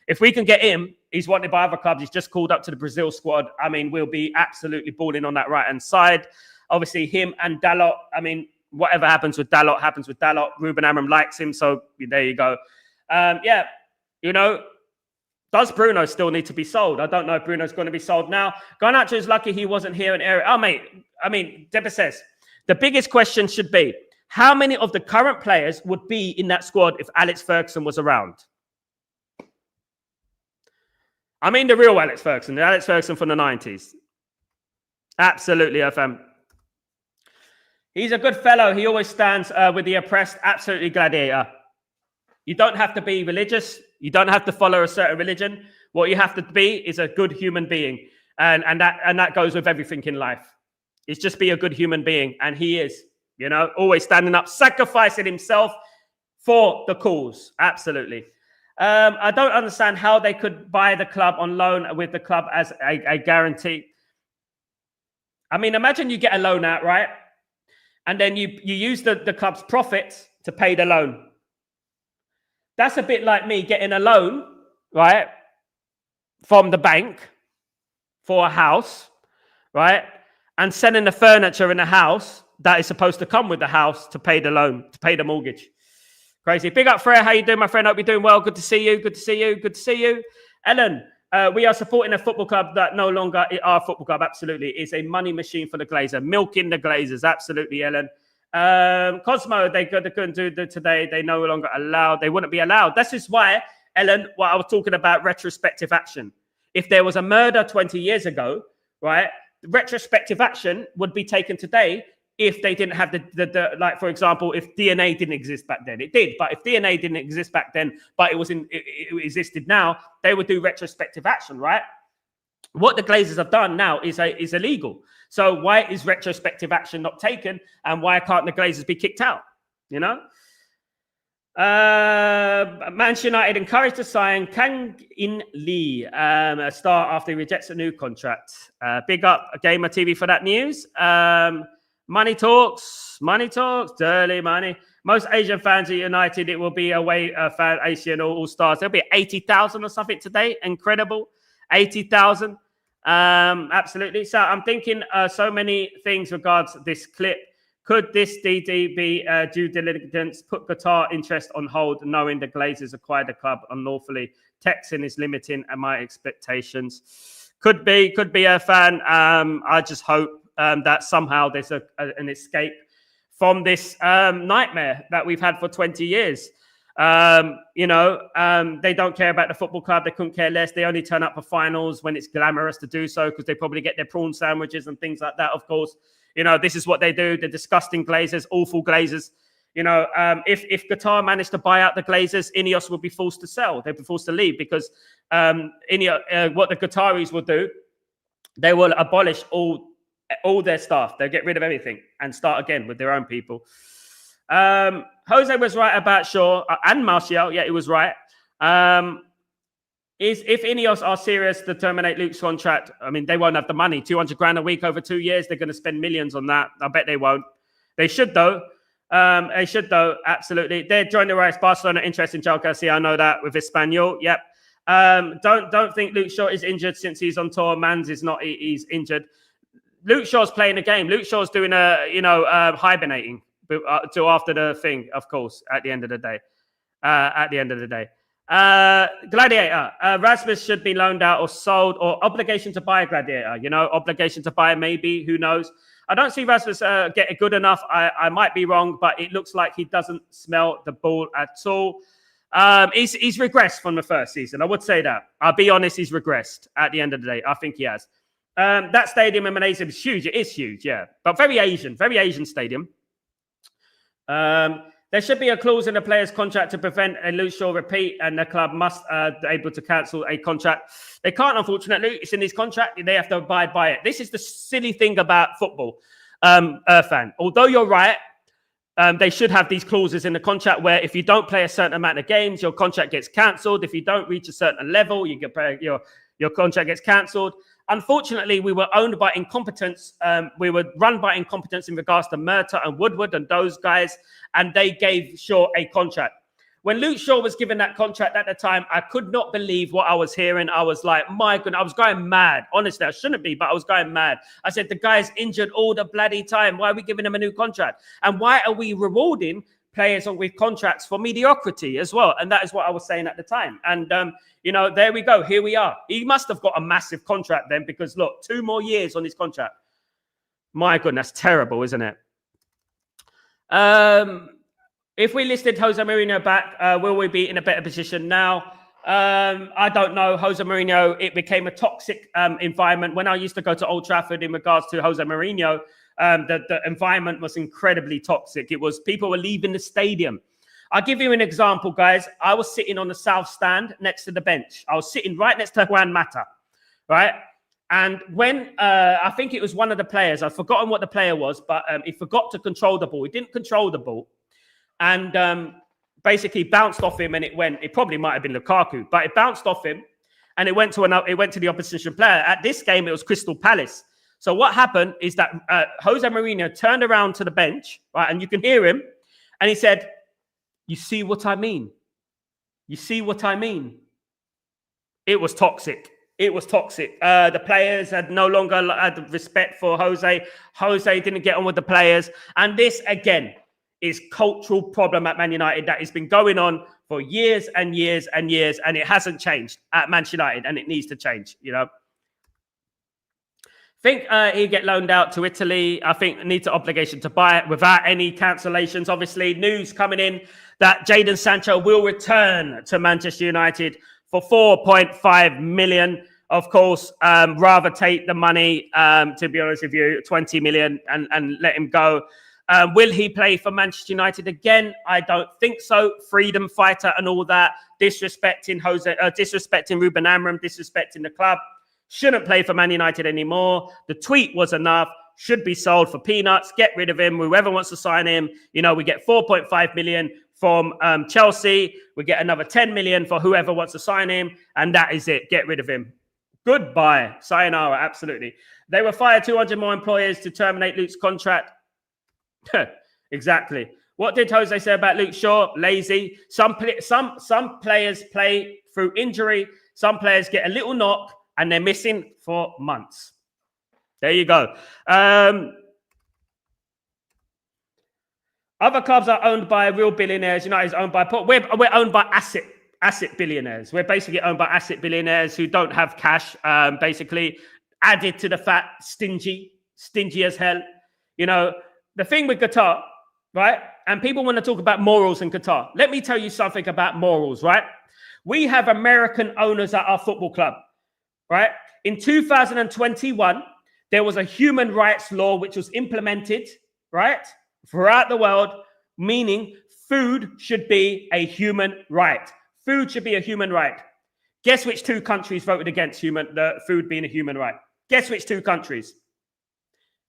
if we can get him, he's wanted by other clubs. He's just called up to the Brazil squad. I mean, we'll be absolutely balling on that right-hand side. Obviously, him and Dalot. I mean, whatever happens with Dalot happens with Dalot. Ruben Amorim likes him, so there you go. Yeah, you know, does Bruno still need to be sold? I don't know if Bruno's going to be sold now. Garnacho is lucky he wasn't here in area. Oh, mate, I mean, Deborah says, the biggest question should be, how many of the current players would be in that squad if Alex Ferguson was around? I mean the real Alex Ferguson, the Alex Ferguson from the 90s. Absolutely, FM. He's a good fellow. He always stands with the oppressed. Absolutely, gladiator. You don't have to be religious. You don't have to follow a certain religion. What you have to be is a good human being. And that goes with everything in life. It's just be a good human being. And he is, you know, always standing up, sacrificing himself for the cause. Absolutely. I don't understand how they could buy the club on loan with the club as a guarantee. I mean, imagine you get a loan out, right? And then you use the club's profits to pay the loan. That's a bit like me getting a loan, right, from the bank for a house, right, and sending the furniture in the house that is supposed to come with the house to pay the loan, to pay the mortgage. Crazy. Big up, Freya. How you doing, my friend? Hope you're doing well. Good to see you. Good to see you. Good to see you. Ellen, we are supporting a football club that no longer our football club. Absolutely. It's a money machine for the Glazer. Milking the Glazers. Absolutely, Ellen. Cosmo, they couldn't do today. They no longer allowed. They wouldn't be allowed. This is why, Ellen, what I was talking about, retrospective action. If there was a murder 20 years ago, right, retrospective action would be taken today if they didn't have the like, for example, if DNA didn't exist back then. It did, but if DNA didn't exist back then, but it existed now, they would do retrospective action, right? What the Glazers have done now is illegal. So why is retrospective action not taken, and why can't the Glazers be kicked out? You know? Manchester United encouraged to sign Kang In Lee, a star after he rejects a new contract. Big up Gamer TV for that news. Money talks, dirty money. Most Asian fans are United. It will be away fan Asian All-Stars. There'll be 80,000 or something today. Incredible. 80,000. Absolutely. So I'm thinking so many things regards this clip. Could this DD be due diligence, put Qatar interest on hold, knowing the Glazers acquired the club unlawfully? Texan is limiting my expectations. Could be a fan. I just hope that somehow there's an escape from this nightmare that we've had for 20 years. You know, they don't care about the football club. They couldn't care less. They only turn up for finals when it's glamorous to do so, because they probably get their prawn sandwiches and things like that, of course. You know, this is what they do. The disgusting Glazers, awful Glazers. You know, if Qatar managed to buy out the Glazers, Ineos would be forced to sell. They'd be forced to leave, because Ineos, what the Qataris will do, they will abolish all their staff. They'll get rid of everything and start again with their own people. Jose was right about Shaw and Martial. Yeah, he was right. If Ineos are serious to terminate Luke's contract, I mean, they won't have the money. 200 grand a week over 2 years. They're going to spend millions on that. I bet they won't. They should, though. Absolutely. They're joining the race. Barcelona interest in João Garcia. I know that with Espanyol. Yep. Don't think Luke Shaw is injured since he's on tour. Mans is not. He's injured. Luke Shaw's playing a game. Luke Shaw's doing hibernating till after the thing, of course, at the end of the day. Gladiator. Rasmus should be loaned out or sold, or obligation to buy a Gladiator. You know, obligation to buy, maybe. Who knows? I don't see Rasmus get good enough. I might be wrong, but it looks like he doesn't smell the ball at all. He's regressed from the first season. I would say that. I'll be honest, he's regressed at the end of the day. I think he has. That stadium in Malaysia is huge. It is huge, yeah. But very Asian stadium. There should be a clause in the player's contract to prevent a Luke Shaw repeat, and the club must be able to cancel a contract. They can't, unfortunately. It's in his contract. They have to abide by it. This is the silly thing about football, Irfan. Although you're right, they should have these clauses in the contract where if you don't play a certain amount of games, your contract gets cancelled. If you don't reach a certain level, you get your contract gets cancelled. Unfortunately, we were owned by incompetence. We were run by incompetence in regards to Murtagh and Woodward and those guys, and they gave Shaw a contract. When Luke Shaw was given that contract at the time, I could not believe what I was hearing. I was like, my goodness, I was going mad. Honestly, I shouldn't be, but I was going mad. I said, the guy's injured all the bloody time. Why are we giving him a new contract? And why are we rewarding players with contracts for mediocrity as well? And that is what I was saying at the time. And, there we go. Here we are. He must have got a massive contract then, because look, 2 more years on his contract. My goodness, that's terrible, isn't it? If we listed Jose Mourinho back, will we be in a better position now? I don't know. Jose Mourinho, it became a toxic environment. When I used to go to Old Trafford in regards to Jose Mourinho, the environment was incredibly toxic. It was people were leaving the stadium. I'll give you an example, guys. I was sitting on the south stand next to the bench. I was sitting right next to Juan Mata, right? And when I think it was one of the players, I've forgotten what the player was, but he forgot to control the ball. He didn't control the ball. And basically bounced off him, and it probably might have been Lukaku, but it bounced off him and it went to the opposition player. At this game, it was Crystal Palace. So what happened is that Jose Mourinho turned around to the bench, right? And you can hear him. And he said, "You see what I mean? You see what I mean?" It was toxic. It was toxic. The players had no longer had respect for Jose. Jose didn't get on with the players. And this, again, is cultural problem at Man United that has been going on for years and years and years, and it hasn't changed at Manchester United, and it needs to change, Think he'd get loaned out to Italy. I think needs an obligation to buy it without any cancellations. Obviously, news coming in that Jadon Sancho will return to Manchester United for 4.5 million. Of course, rather take the money, to be honest with you, 20 million and let him go. Will he play for Manchester United again? I don't think so. Freedom fighter and all that. Disrespecting Ruben Amorim, disrespecting the club. Shouldn't play for Man United anymore. The tweet was enough. Should be sold for peanuts. Get rid of him. Whoever wants to sign him. We get 4.5 million from Chelsea. We get another 10 million for whoever wants to sign him. And that is it. Get rid of him. Goodbye. Sayonara. Absolutely. They will fire 200 more employers to terminate Luke's contract. Exactly. What did Jose say about Luke Shaw? Lazy. Some players play through injury. Some players get a little knock and they're missing for months. There you go. Other clubs are owned by real billionaires. United is owned by... We're owned by asset billionaires. We're basically owned by asset billionaires who don't have cash, basically. Added to the fact, stingy as hell. The thing with Qatar, right? And people want to talk about morals in Qatar. Let me tell you something about morals, right? We have American owners at our football club, right? In 2021, there was a human rights law which was implemented, right, throughout the world, meaning food should be a human right. Food should be a human right. Guess which 2 countries voted against the food being a human right? Guess which 2 countries?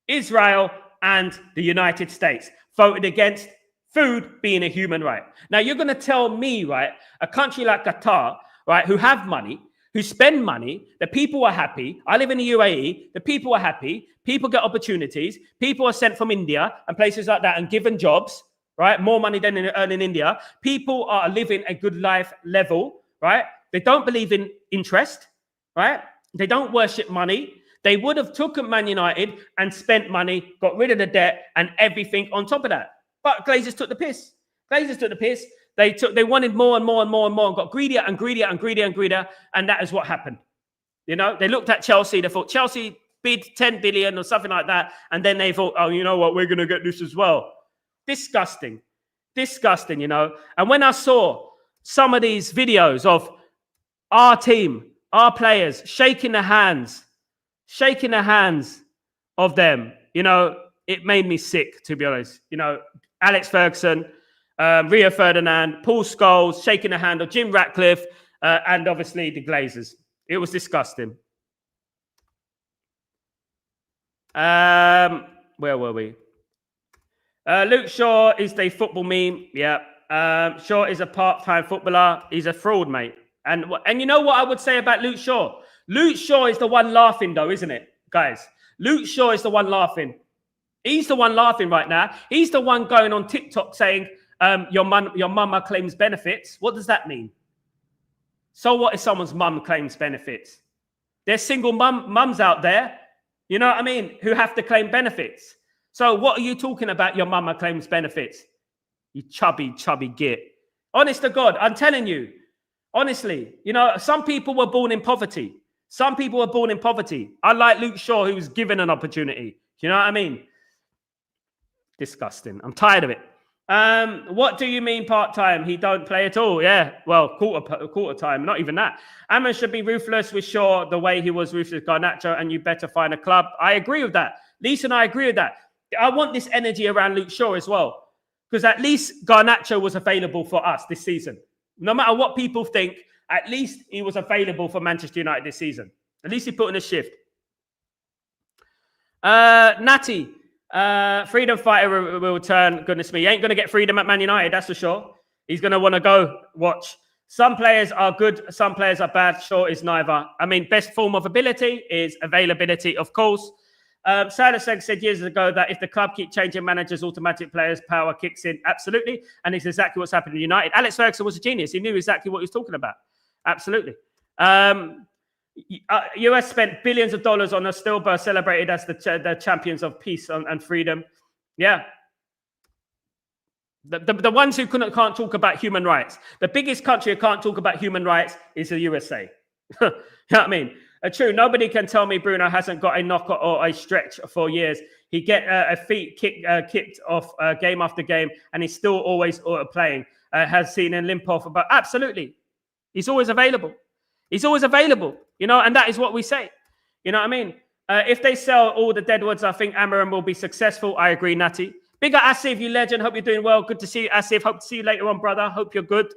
Israel and the United States voted against food being a human right. Now, you're going to tell me, right, a country like Qatar, right, who have money, who spend money, the people are happy. I live in the UAE. The people are happy. People get opportunities. People are sent from India and places like that and given jobs, right? More money than earn in India. People are living a good life level, right? They don't believe in interest, right? They don't worship money. They would have taken Man United and spent money, got rid of the debt and everything on top of that. But Glazers took the piss. They wanted more and more and more and more and got greedier and greedier and greedier and greedier. And that is what happened. They looked at Chelsea. They thought Chelsea bid 10 billion or something like that. And then they thought, oh, you know what? We're going to get this as well. Disgusting. And when I saw some of these videos of our team, our players shaking their hands shaking the hands of them, you know, it made me sick, to be honest. You know, Alex Ferguson, Rio Ferdinand, Paul Scholes, shaking the hand of Jim Ratcliffe, and obviously the Glazers. It was disgusting. Where were we? Luke Shaw is the football meme. Yeah. Shaw is a part-time footballer. He's a fraud, mate. And you know what I would say about Luke Shaw? Luke Shaw is the one laughing, though, isn't it, guys? Luke Shaw is the one laughing. He's the one laughing right now. He's the one going on TikTok saying, your mama claims benefits. What does that mean? So what if someone's mum claims benefits? There's single mums out there, you know what I mean, who have to claim benefits. So what are you talking about? Your mama claims benefits. You chubby git. Honest to God, I'm telling you. Honestly, you know, some people were born in poverty. Some people were born in poverty. I like Luke Shaw, who was given an opportunity. You know what I mean? Disgusting. I'm tired of it. What do you mean part-time? He don't play at all. Yeah, well, quarter time, not even that. Amon should be ruthless with Shaw the way he was ruthless with Garnacho, and you better find a club. I agree with that. Lisa and I agree with that. I want this energy around Luke Shaw as well, because at least Garnacho was available for us this season. No matter what people think, at least he was available for Manchester United this season. At least he put in a shift. Natty. Freedom fighter will return. Goodness me, he ain't going to get freedom at Man United, that's for sure. He's going to want to go watch. Some players are good, some players are bad. Sure is neither. I mean, best form of ability is availability, of course. Sadasek said years ago that if the club keep changing managers, automatic players, power kicks in. Absolutely. And it's exactly what's happened in United. Alex Ferguson was a genius. He knew exactly what he was talking about. Absolutely. US spent billions of dollars on a stillbirth celebrated as the champions of peace and freedom. Yeah. The ones who can't talk about human rights. The biggest country who can't talk about human rights is the USA. You know what I mean? True, nobody can tell me Bruno hasn't got a knock or a stretch for years. He get a feet kicked off game after game, and he's still always playing. Has seen him limp off, but absolutely. He's always available. He's always available, you know, and that is what we say. You know what I mean? If they sell all the Deadwoods, I think Amorim will be successful. I agree, Natty. Bigger Asif, you legend. Hope you're doing well. Good to see you, Asif. Hope to see you later on, brother. Hope you're good.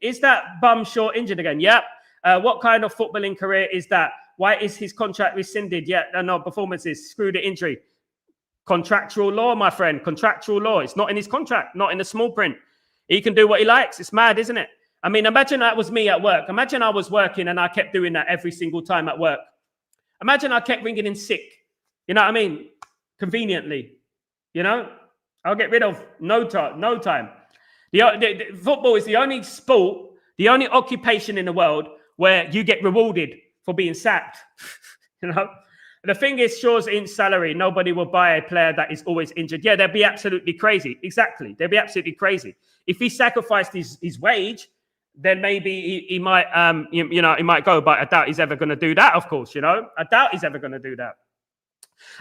Is that bum Shaw injured again? Yep. What kind of footballing career is that? Why is his contract rescinded yet? No, performances. Screw the injury. Contractual law, my friend. Contractual law. It's not in his contract, not in the small print. He can do what he likes. It's mad, isn't it? I mean, imagine that was me at work. Imagine I was working and I kept doing that every single time at work. Imagine I kept ringing in sick. You know what I mean? Conveniently. You know? I'll get rid of no time. The football is the only sport, the only occupation in the world where you get rewarded for being sacked. You know? The thing is, Shaw's in salary. Nobody will buy a player that is always injured. Yeah, they'd be absolutely crazy. Exactly. They'd be absolutely crazy. If he sacrificed his wage, then maybe he might, you know, he might go. But I doubt he's ever going to do that, of course, you know. I doubt he's ever going to do that.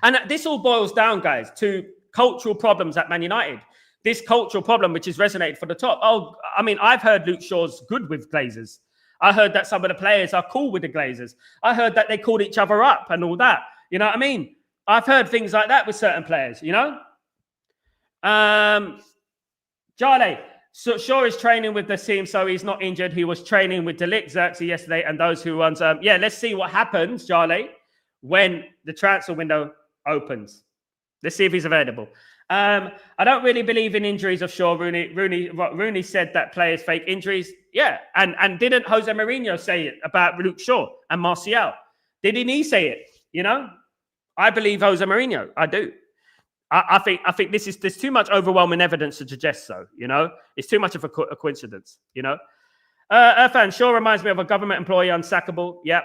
And this all boils down, guys, to cultural problems at Man United. This cultural problem, which is resonated for the top. Oh, I mean, I've heard Luke Shaw's good with Glazers. I heard that some of the players are cool with the Glazers. I heard that they called each other up and all that. You know what I mean? I've heard things like that with certain players, you know? Jale, so Shaw is training with the team, so he's not injured. He was training with Delap, Xerxes yesterday, and those who runs. Yeah, let's see what happens, Jale, when the transfer window opens. Let's see if he's available. I don't really believe in injuries of Shaw. Rooney said that players fake injuries. Yeah, and didn't Jose Mourinho say it about Luke Shaw and Martial? Didn't he say it? You know, I believe Jose Mourinho. I do. I think there's too much overwhelming evidence to suggest so. You know, it's too much of a coincidence. You know, Irfan, Shaw reminds me of a government employee, unsackable. Yep.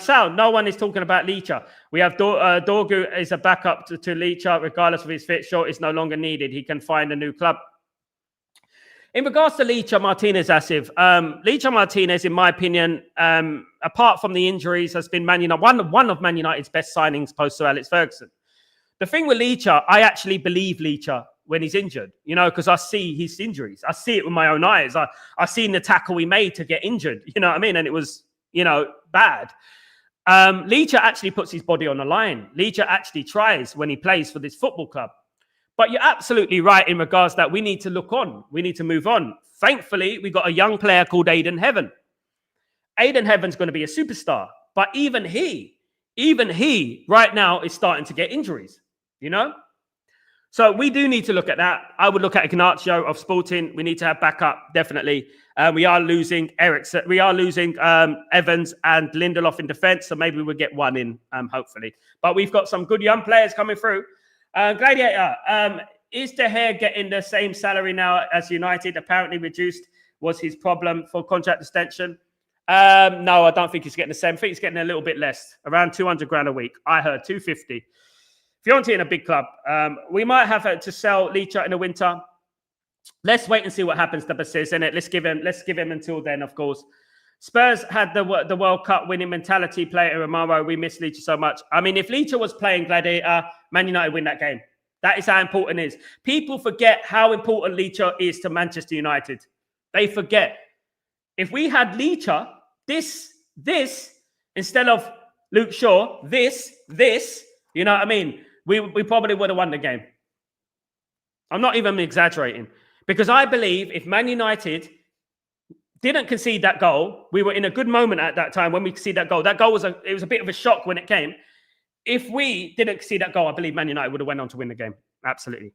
Sal, no one is talking about Leacher. We have Dorgu is a backup to Leacher, regardless of his fit. Shaw is no longer needed. He can find a new club. In regards to Leacher Martinez, Asif, Leacher Martinez, in my opinion, apart from the injuries, has been one of Man United's best signings post Sir Alex Ferguson. The thing with Leacher, I actually believe Leacher when he's injured, you know, because I see his injuries. I see it with my own eyes. I seen the tackle he made to get injured, you know what I mean? And it was, you know, bad. Leacher actually puts his body on the line. Leacher actually tries when he plays for this football club. But you're absolutely right in regards that we need to look on. We need to move on. Thankfully, we got a young player called Aidan Heaven. Aidan Heaven's going to be a superstar. But even he right now is starting to get injuries, you know? So we do need to look at that. I would look at Garnacho of Sporting. We need to have backup, definitely. We are losing Ericsson. We are losing Evans and Lindelof in defence. So maybe we'll get one in, hopefully. But we've got some good young players coming through. Gladiator, is De Gea getting the same salary now as United? Apparently reduced was his problem for contract extension. No, I don't think he's getting the same. I think he's getting a little bit less, around 200 grand a week. I heard 250. Fiorentina in a big club. We might have to sell Leacher in the winter. Let's wait and see what happens to Basis, innit? Let's give him until then, of course. Spurs had the World Cup winning mentality player tomorrow. We miss Leacher so much. I mean, if Leacher was playing Gladiator, Man United win that game. That is how important it is. People forget how important Leacher is to Manchester United. They forget. If we had Leacher, this, instead of Luke Shaw, this, you know what I mean? We probably would have won the game. I'm not even exaggerating. Because I believe if Man United didn't concede that goal, we were in a good moment at that time when we conceded that goal. That goal was a bit of a shock when it came. If we didn't concede that goal, I believe Man United would have went on to win the game. Absolutely.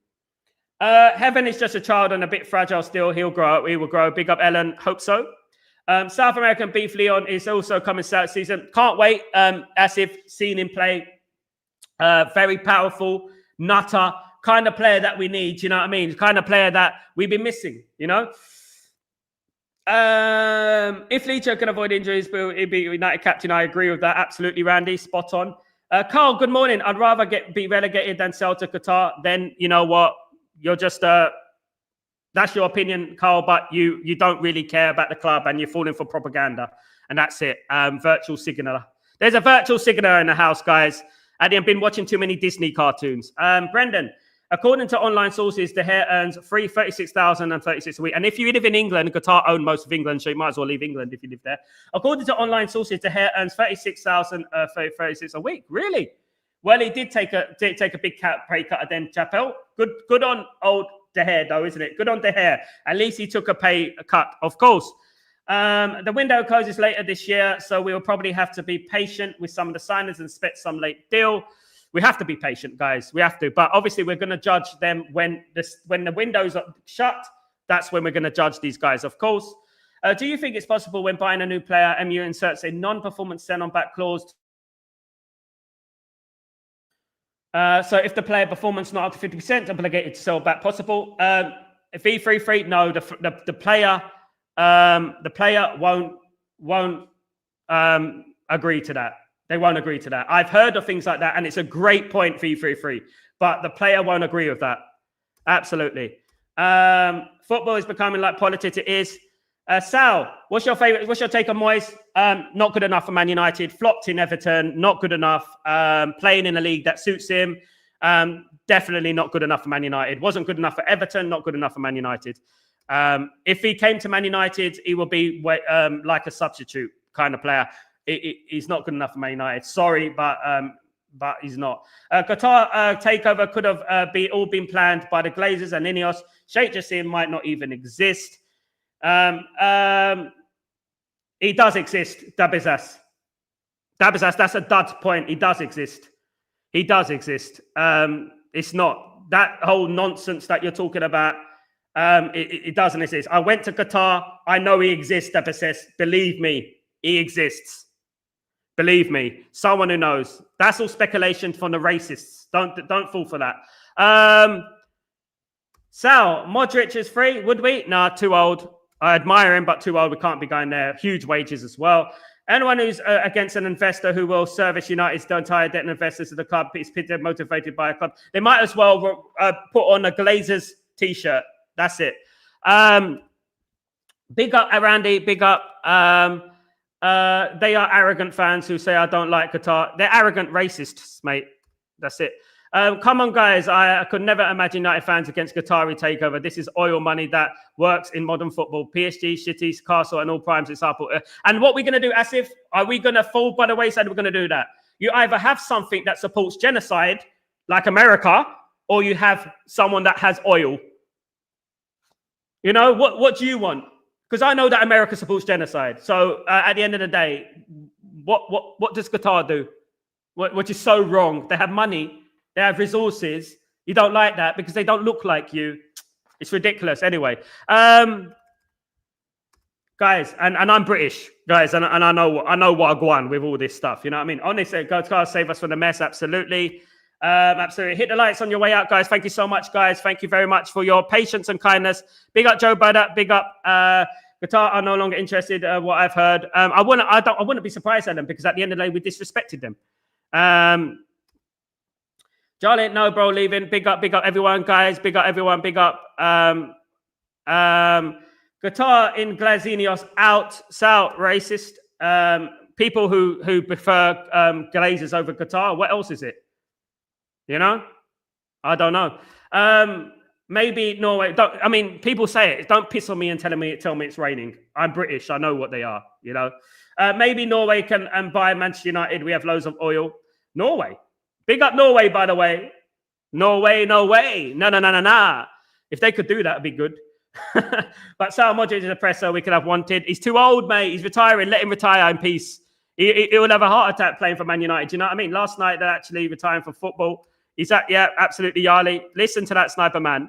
Heaven is just a child and a bit fragile still. He'll grow up. He will grow. Big up, Ellen. Hope so. South American Beef Leon is also coming South season. Can't wait. As if seen him play. Very powerful, nutter, kind of player that we need, you know what I mean? Kind of player that we've been missing, you know? If Leacher can avoid injuries, he'll be United captain. I agree with that. Absolutely, Randy. Spot on. Carl, good morning. I'd rather be relegated than sell to Qatar. Then, you know what? You're just, that's your opinion, Carl, but you don't really care about the club and you're falling for propaganda. And that's it. Virtual signaler. There's a virtual signaler in the house, guys. I've been watching too many Disney cartoons. Brendan, according to online sources, De Gea earns 36,000 and 36 a week. And if you live in England, Qatar own most of England, so you might as well leave England if you live there. According to online sources, De Gea earns 36,000 36 a week. Really? Well, he did take a big pay cut at Den Chapel. Good on old De Gea, though, isn't it? Good on De Gea. At least he took a pay cut, of course. The window closes later this year, so we'll probably have to be patient with some of the signings and expect some late deal. We have to be patient, guys. We have to. But obviously, we're going to judge them when the windows are shut. That's when we're going to judge these guys, of course. Do you think it's possible when buying a new player, MU inserts a non-performance sell-on-back clause? So if the player performance not up to 50%, obligated to sell back possible. If E33, no, the player... the player won't agree to that. They won't agree to that. I've heard of things like that, and it's a great point for E33, but the player won't agree with that. Absolutely. Football is becoming like politics. It is. Sal, what's your favorite? What's your take on Moyes? Not good enough for Man United. Flopped in Everton. Not good enough. Playing in a league that suits him. Definitely not good enough for Man United. Wasn't good enough for Everton. Not good enough for Man United. If he came to Man United, he will be like a substitute kind of player. He's not good enough for Man United. Sorry, but he's not. Qatar takeover could have all been planned by the Glazers and Ineos. Sheikh Jassim might not even exist. He does exist, Dabizas. That's a dud point. He does exist. He does exist. It's not that whole nonsense that you're talking about. It doesn't exist. I went to Qatar. I know he exists, Dabizas. Believe me, he exists. Believe me, someone who knows. That's all speculation from the racists. Don't fall for that. Sal, Modric is free. Would we? Nah, too old. I admire him, but too old. We can't be going there. Huge wages as well. Anyone who's against an investor who will service United's entire debt and investors of the club is motivated by a club. They might as well put on a Glazers t-shirt. That's it. Big up, Randy. Big up. They are arrogant fans who say, I don't like Qatar. They're arrogant racists, mate. That's it. Come on, guys. I could never imagine United fans against Qatari takeover. This is oil money that works in modern football. PSG, Shitty, Castle, and all primes example. And what we're going to do, Asif, are we going to fall by the wayside? We're going to do that. You either have something that supports genocide, like America, or you have someone that has oil. You know, what do you want? Because I know that America supports genocide. So at the end of the day, what does Qatar do? Which is so wrong. They have money. They have resources. You don't like that because they don't look like you. It's ridiculous. Anyway, guys, and I'm British, guys, and I know what I go on with all this stuff. You know what I mean? Honestly, God save us from the mess. Absolutely. Absolutely. Hit the likes on your way out, guys. Thank you so much, guys. Thank you very much for your patience and kindness. Big up Joe Budder. Big up Qatar are no longer interested. What I've heard. I wouldn't be surprised at them because at the end of the day, we disrespected them. Charlie, no, bro, leaving. Big up everyone, guys. Big up everyone. Big up. Qatar in Glazinios out. South racist. People who prefer Glazers over Qatar. What else is it? You know, I don't know. Maybe Norway. People say it. Don't piss on me and tell me it's raining. I'm British. I know what they are. You know. Maybe Norway can buy Manchester United. We have loads of oil. Norway. Big up Norway, by the way. Norway, no way. No. If they could do that, it'd be good. But Sal Modric is a presser we could have wanted. He's too old, mate. He's retiring. Let him retire in peace. He will have a heart attack playing for Man United. Do you know what I mean? Last night, they're actually retiring from football. He's absolutely Yali. Listen to that, Sniper Man.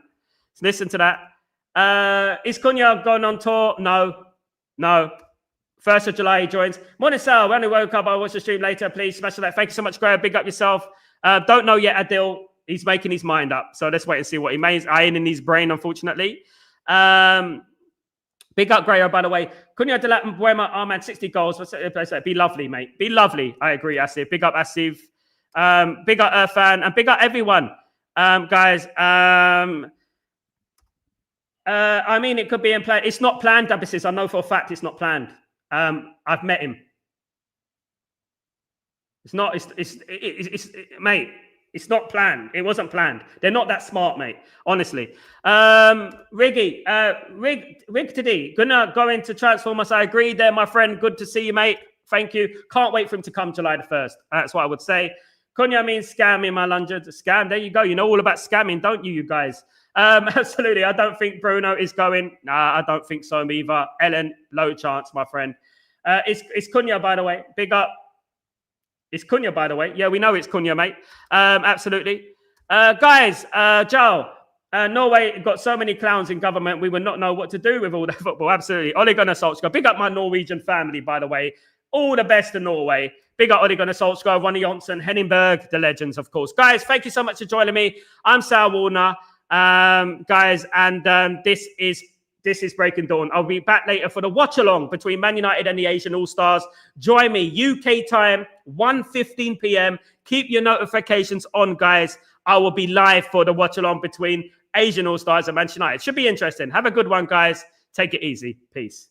Listen to that. Is Cunha going on tour? No. 1st of July, he joins. Morning, Sal. When I woke up, I'll watch the stream later. Please smash the like. Thank you so much, Graham. Big up yourself. Don't know yet, Adil. He's making his mind up. So let's wait and see what he means. I ain't in his brain, unfortunately. Big up, Grayo, by the way. Cunha, Delap, and Buema, Armand, 60 goals. Be lovely, mate. Be lovely. I agree, Asif. Big up, Asif. Big up, Irfan. And big up, everyone. Guys, it could be in play. It's not planned, Dabasis. I know for a fact it's not planned. I've met him. It's not. Mate. It's not planned. It wasn't planned. They're not that smart, mate. Honestly. Riggy, Rig today. Gonna go into Transformers. I agree there, my friend. Good to see you, mate. Thank you. Can't wait for him to come July the 1st. That's what I would say. Cunha means scamming, my lunge. Scam. There you go. You know all about scamming, don't you guys? Absolutely. I don't think Bruno is going. Nah, I don't think so either. Ellen, low chance, my friend. It's Cunha, by the way. Big up. It's Cunha, by the way. Yeah, we know it's Cunha, mate. Absolutely. Guys, Joe, Norway got so many clowns in government, we would not know what to do with all that football. Absolutely. Ole Gunnar Solskjaer. Big up my Norwegian family, by the way. All the best to Norway. Big up Ole Gunnar Solskjaer, Ronny Johnson, Henningberg, the legends, of course. Guys, thank you so much for joining me. I'm Sal Warner, guys, and this is Breaking Dawn. I'll be back later for the watch-along between Man United and the Asian All-Stars. Join me, UK time, 1:15 p.m. Keep your notifications on, guys. I will be live for the watch-along between Asian All-Stars and Manchester United. Should be interesting. Have a good one, guys. Take it easy. Peace.